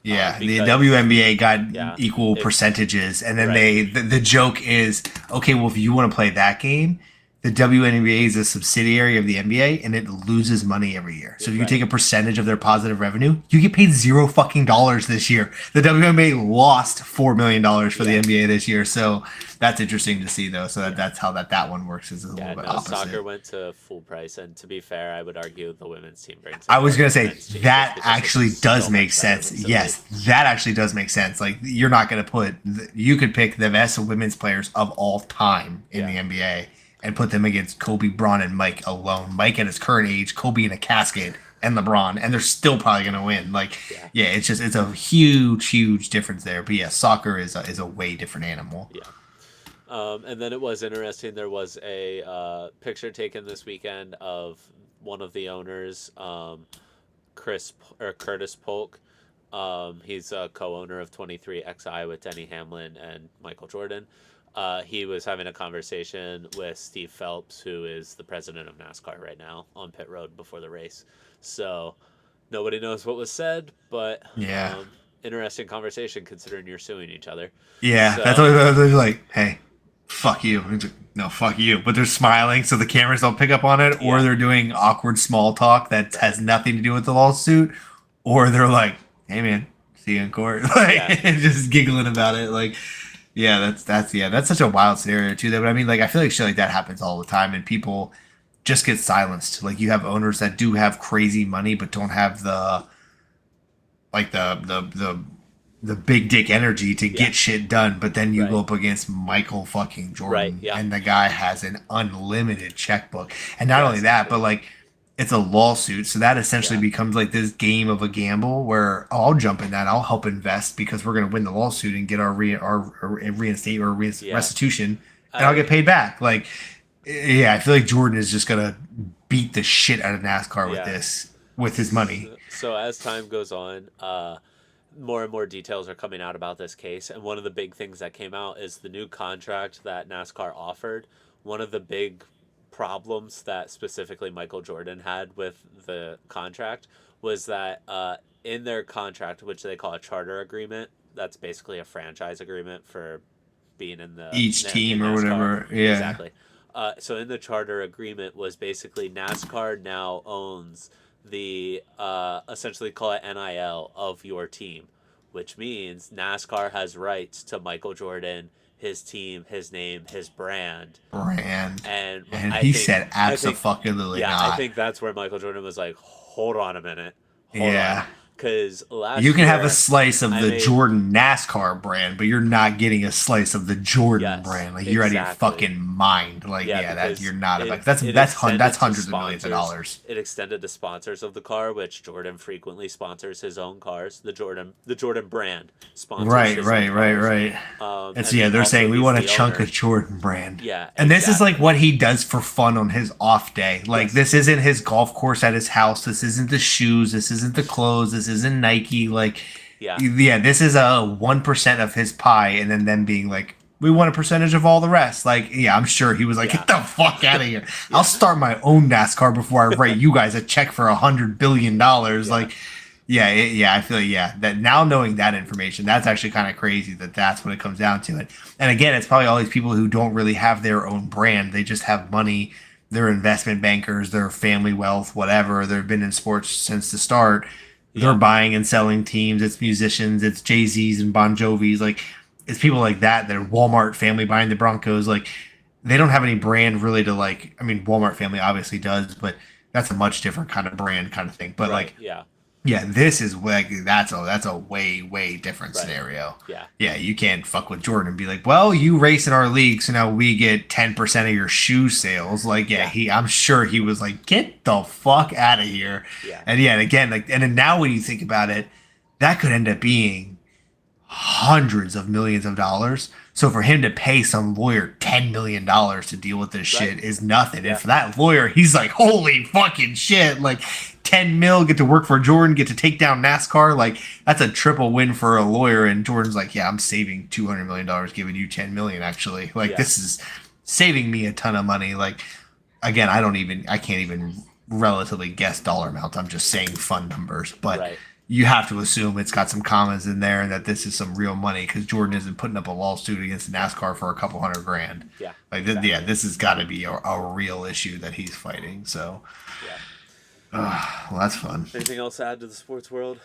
Yeah, the Because WNBA got yeah, equal it's percentages, and then right. the joke is okay. Well, if you want to play that game, the WNBA is a subsidiary of the NBA, and it loses money every year. So if you take Right. a percentage of their positive revenue, you get paid zero fucking dollars this year. The WNBA lost $4 million for the Yeah. NBA this year, so that's interesting to see though. So Yeah. that's how that one works is a Yeah, little bit no, soccer opposite. went to full price, and to be fair, I would argue the women's team brings I it more was gonna than the say men's team, just that because it's actually does so make much better sense. facility. Yes, that actually does make sense. Like you're not gonna put you could pick the best women's players of all time in Yeah, the NBA and put them against Kobe, Braun, and Mike alone. Mike at his current age, Kobe in a casket, and LeBron, and they're still probably gonna win. Like, yeah, yeah, it's a huge difference there. But yeah, soccer is a way different animal. yeah. And then it was interesting. There was a picture taken this weekend of one of the owners, Curtis Polk. He's a co-owner of 23XI with Denny Hamlin and Michael Jordan. He was having a conversation with Steve Phelps, who is the president of NASCAR right now, on pit road before the race. So nobody knows what was said, but Yeah, interesting conversation considering you're suing each other. yeah, that's So always they're like, hey, fuck you. He's like, no, fuck you. But they're smiling so the cameras don't pick up on it, or yeah, they're doing awkward small talk that right, has nothing to do with the lawsuit, or they're like, hey man, see you in court. Like yeah, just giggling about it. Like, yeah, that's such a wild scenario too. But I mean, like I feel like shit like that happens all the time and people just get silenced. Like you have owners that do have crazy money but don't have the like the big dick energy to yeah, get shit done, but then you go right, up against Michael fucking right, Jordan yeah, and the guy has an unlimited checkbook. And not yeah, only that, but essentially, like it's a lawsuit, so that essentially yeah, becomes like this game of a gamble where oh, I'll jump in that, I'll help invest because we're gonna win the lawsuit and get our reinstate or yeah. restitution, and I'll get I paid back. Like, yeah, I feel like Jordan is just gonna beat the shit out of NASCAR with yeah. this with his money. So as time goes on, more and more details are coming out about this case, and one of the big things that came out is the new contract that NASCAR offered. One of the big problems that specifically Michael Jordan had with the contract was that in their contract, which they call a charter agreement, that's basically a franchise agreement for being in the Each in team or NASCAR. whatever, yeah. Exactly. So in the charter agreement was basically NASCAR now owns the essentially call it NIL of your team, which means NASCAR has rights to Michael Jordan, his team, his name, his brand, Brand. and And he said I think absolutely yeah, I not. think that's where Michael Jordan was like, hold on a minute, hold on. Yeah. Because You last can have a year slice of I the made Jordan NASCAR brand, but you're not getting a slice of the Jordan yes, brand. Like you're out of your exactly. fucking mind. Like Yeah, yeah, that because you're not it about. it That's extended to hundreds of millions of sponsors. dollars. It extended to sponsors of the car, which Jordan frequently sponsors his own cars. The Jordan brand sponsors Right, his own right, right, cars, right. And so and yeah, then they're also saying we he's want a the chunk of owner. Jordan brand. Yeah, And this is like exactly. what he does for fun on his off day. Like Yes. this isn't his golf course at his house. This isn't the shoes. This isn't the clothes. This isn't Nike. Like Yeah. yeah, this is a 1% of his pie, and then them being like, we want a percentage of all the rest. Like, yeah, I'm sure he was like, Yeah. get the fuck out of here. I'll Yeah. start my own NASCAR before I write you guys a check for $100 billion. Yeah. Like, yeah, yeah, I feel yeah that now knowing that information, that's actually kind of crazy that that's what it comes down to. It, and again, it's probably all these people who don't really have their own brand; they just have money. They're investment bankers, they're family wealth, whatever. They've been in sports since the start. They're Yeah. buying and selling teams. It's musicians, it's Jay Z's and Bon Jovi's. Like it's people like that. That are Walmart family buying the Broncos. Like they don't have any brand really to like. I mean, Walmart family obviously does, but that's a much different kind of brand kind of thing. But Right. like Yeah. yeah, this is like that's a way different Right. scenario. Yeah. Yeah, you can't fuck with Jordan and be like, well, you race in our league, so now we get 10% of your shoe sales. Like, yeah, Yeah. I'm sure he was like, get the fuck out of here. Yeah. And yeah, and again, like, and then now when you think about it, that could end up being hundreds of millions of dollars. So for him to pay some lawyer $10 million to deal with this Right. shit is nothing. And Yeah. for that lawyer, he's like, holy fucking shit. Like 10 mil, get to work for Jordan, get to take down NASCAR. Like that's a triple win for a lawyer. And Jordan's like, yeah, I'm saving $200 million, giving you 10 million actually. Like Yeah. this is saving me a ton of money. Like again, I can't even relatively guess dollar amounts. I'm just saying fun numbers, but Right. you have to assume it's got some commas in there and that this is some real money because Jordan isn't putting up a lawsuit against NASCAR for a couple hundred grand. Yeah. Like, Exactly. yeah, this has got to be a real issue that he's fighting. So, Yeah. well, that's fun. Anything else to add to the sports world?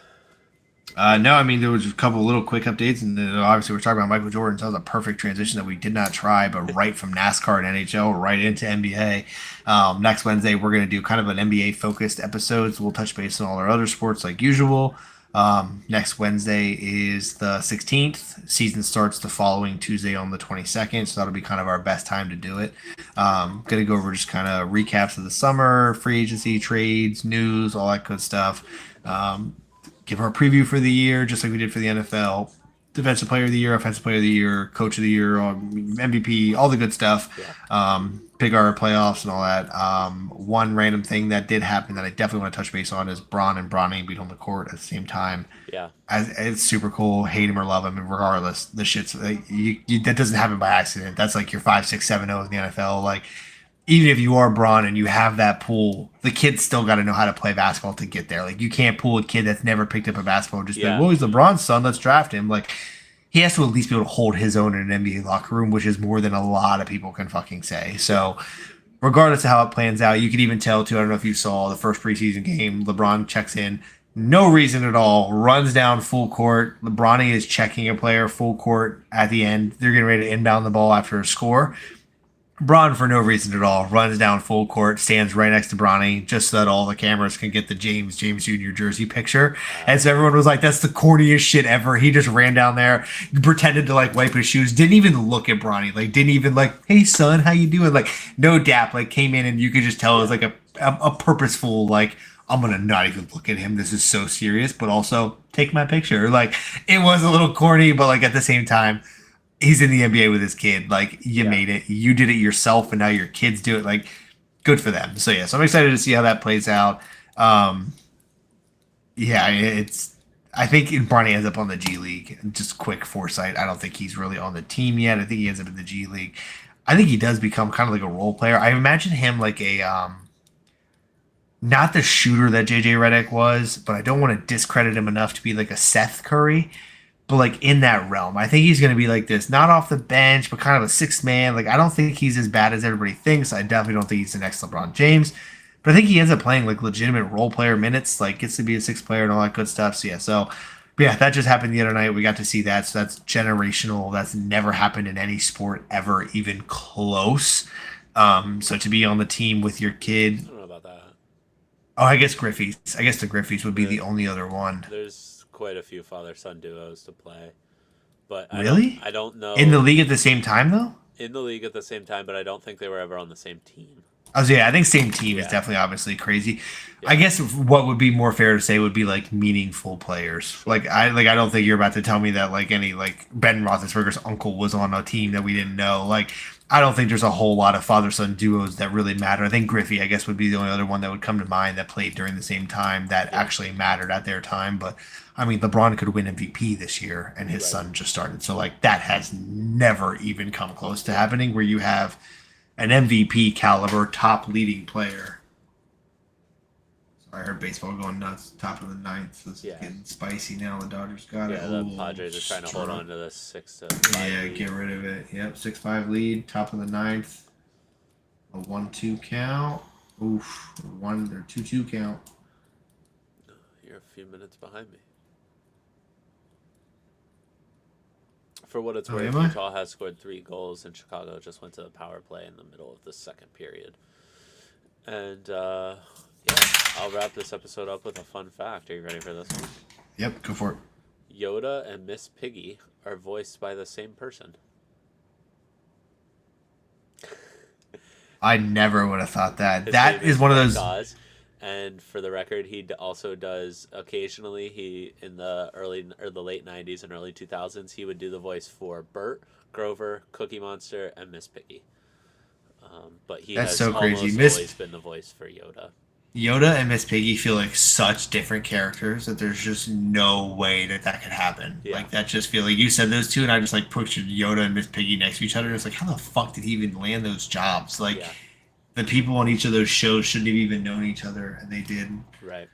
No, I mean there was a couple little quick updates, and then obviously we're talking about Michael Jordan. So that was a perfect transition that we did not try, but right from NASCAR and NHL right into NBA. Next Wednesday we're going to do kind of an NBA focused episode, so we'll touch base on all our other sports like usual. Next Wednesday is the 16th. Season starts the following Tuesday on the 22nd, so that'll be kind of our best time to do it. Gonna go over just kind of recaps of the summer, free agency, trades, news, all that good stuff. Give our preview for the year, just like we did for the NFL. Defensive Player of the Year, Offensive Player of the Year, Coach of the Year, MVP, all the good stuff. Yeah. Pick our playoffs and all that. One random thing that did happen that I definitely want to touch base on is Braun and Bronny beat on the court at the same time. Yeah. It's super cool. Hate him or love him, and regardless, the shit's like, that doesn't happen by accident. That's like your 5, 6, 7, 0 in the NFL. Like even if you are Braun and you have that pool, the kid's still got to know how to play basketball to get there. Like you can't pull a kid that's never picked up a basketball and just be like, Yeah. well, he's LeBron's son, let's draft him. Like he has to at least be able to hold his own in an NBA locker room, which is more than a lot of people can fucking say. So regardless of how it plans out, you could even tell too. I don't know if you saw the first preseason game. LeBron checks in, no reason at all, runs down full court. LeBron is checking a player full court at the end. They're getting ready to inbound the ball after a score. Braun, for no reason at all, runs down full court, stands right next to Bronny, just so that all the cameras can get the James Jr. jersey picture. And so everyone was like, that's the corniest shit ever. He just ran down there, pretended to like wipe his shoes, didn't even look at Bronny, like didn't even like, hey son, how you doing? Like no dap, like came in and you could just tell it was like a purposeful, like, I'm gonna not even look at him. This is so serious, but also take my picture. Like it was a little corny, but like at the same time, he's in the NBA with his kid. Like you Yeah. made it, you did it yourself, and now your kids do it. Like good for them. So yeah, so I'm excited to see how that plays out. Um, yeah, it's. I think Bronny ends up on the G League. Just quick foresight. I don't think he's really on the team yet. I think he ends up in the G League. I think he does become kind of like a role player. I imagine him like a not the shooter that JJ Redick was, but I don't want to discredit him enough to be like a Seth Curry, but like in that realm. I think he's going to be like this, not off the bench, but kind of a sixth man. Like I don't think he's as bad as everybody thinks. I definitely don't think he's the next LeBron James, but I think he ends up playing like legitimate role player minutes, like gets to be a sixth player and all that good stuff. So yeah, but yeah, that just happened the other night. We got to see that, so that's generational. That's never happened in any sport ever, even close. So to be on the team with your I kid, don't know about that. Oh, I guess Griffey's. I guess the Griffey's would be The the only other one. there's quite a few father son duos to play, but Really? I don't In the know league at the same time though? in the league at the same time. But I don't think they were ever on the same team. I was yeah, I think same team is Yeah, definitely obviously crazy. I yeah, guess what would be more fair to say would be like meaningful players. sure. Like I don't think you're about to tell me that like any like Ben Roethlisberger's uncle was on a team that we didn't know. Like I don't think there's a whole lot of father son duos that really matter. I think Griffey, I guess, would be the only other one that would come to mind that played during the same time that Yeah, actually mattered at their time. But I mean, LeBron could win MVP this year, and his right. son just started. So like that has never even come close to Yeah, happening. Where you have an MVP caliber top leading player. Sorry, I heard baseball going nuts. Top of the ninth. This is yeah, getting spicy now. The Dodgers got it. yeah. The Oh, Padres are trying to hold on to this 6-5 yeah, lead. get rid of it. Yep, 6-5 lead. Top of the ninth. A 1-2 count. Oof, one or 2-2 count. You're a few minutes behind me. For what it's Oh, worth, am I? Utah has scored 3 goals, and Chicago just went to the power play in the middle of the second period. And yeah, I'll wrap this episode up with a fun fact. Are you ready for this one? Yep, go for it. Yoda and Miss Piggy are voiced by the same person. I never would have thought that. His name That is is one of Frank those. Oz, and for the record, he also does occasionally. He in the early or the late '90s and early 2000s, he would do the voice for Bert, Grover, Cookie Monster, and Miss Piggy. But he That's has so crazy. almost Miss always been the voice for Yoda. Yoda and Miss Piggy feel like such different characters that there's just no way that that could happen. Yeah, Like that just feel like you said those two, and I just like pictured Yoda and Miss Piggy next to each other. It's like how the fuck did he even land those jobs? Like yeah, the people on each of those shows shouldn't have even known each other, and they did. right.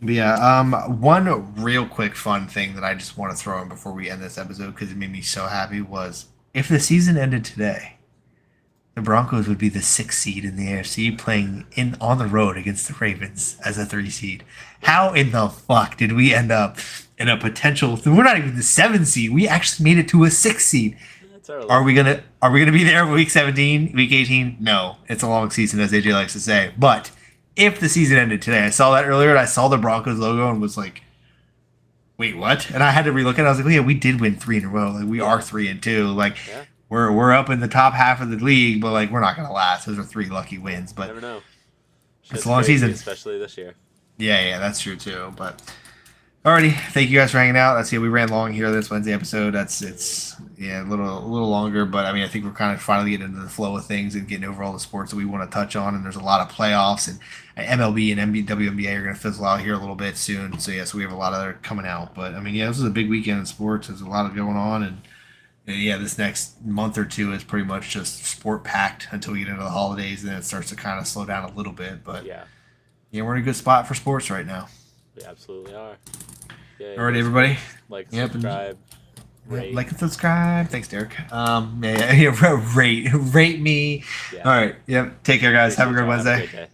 But yeah, one real quick fun thing that I just want to throw in before we end this episode because it made me so happy was if the season ended today, the Broncos would be the 6th seed in the AFC, playing in on the road against the Ravens as a 3 seed. How in the fuck did we end up in a potential? We're not even the 7th seed. We actually made it to a 6th seed. That's early. Are we gonna be there week 17, week 18? No, it's a long season, as AJ likes to say. But if the season ended today, I saw that earlier, and I saw the Broncos logo and was like, "Wait, what?" And I had to relook at it. I was like, "Oh yeah, we did win 3 in a row. Like we Yeah, are 3-2. Like yeah. we're up in the top half of the league, but like we're not gonna last. Those are 3 lucky wins, but Never know. it's Shit's a long crazy, season. especially this year. Yeah, that's true too. But alrighty, thank you guys for hanging out. That's We ran long here this Wednesday episode. That's it's yeah a little longer, but I mean I think we're kind of finally getting into the flow of things and getting over all the sports that we want to touch on. And there's a lot of playoffs and MLB and WNBA are going to fizzle out here a little bit soon. So yeah, so we have a lot of that coming out. But I mean yeah, this is a big weekend in sports. There's a lot of going on and. Yeah, this next month or two is pretty much just sport packed until we get into the holidays, and then it starts to kind of slow down a little bit. But Yeah, yeah, we're in a good spot for sports right now. we absolutely are. Yeah, All right, everybody. like, Yep, and subscribe, rate. like and subscribe. Thanks, Derek. Yeah, rate me. Yeah. All right. Yep. Take care, guys. Appreciate Have a good y'all. Have a Wednesday. good day.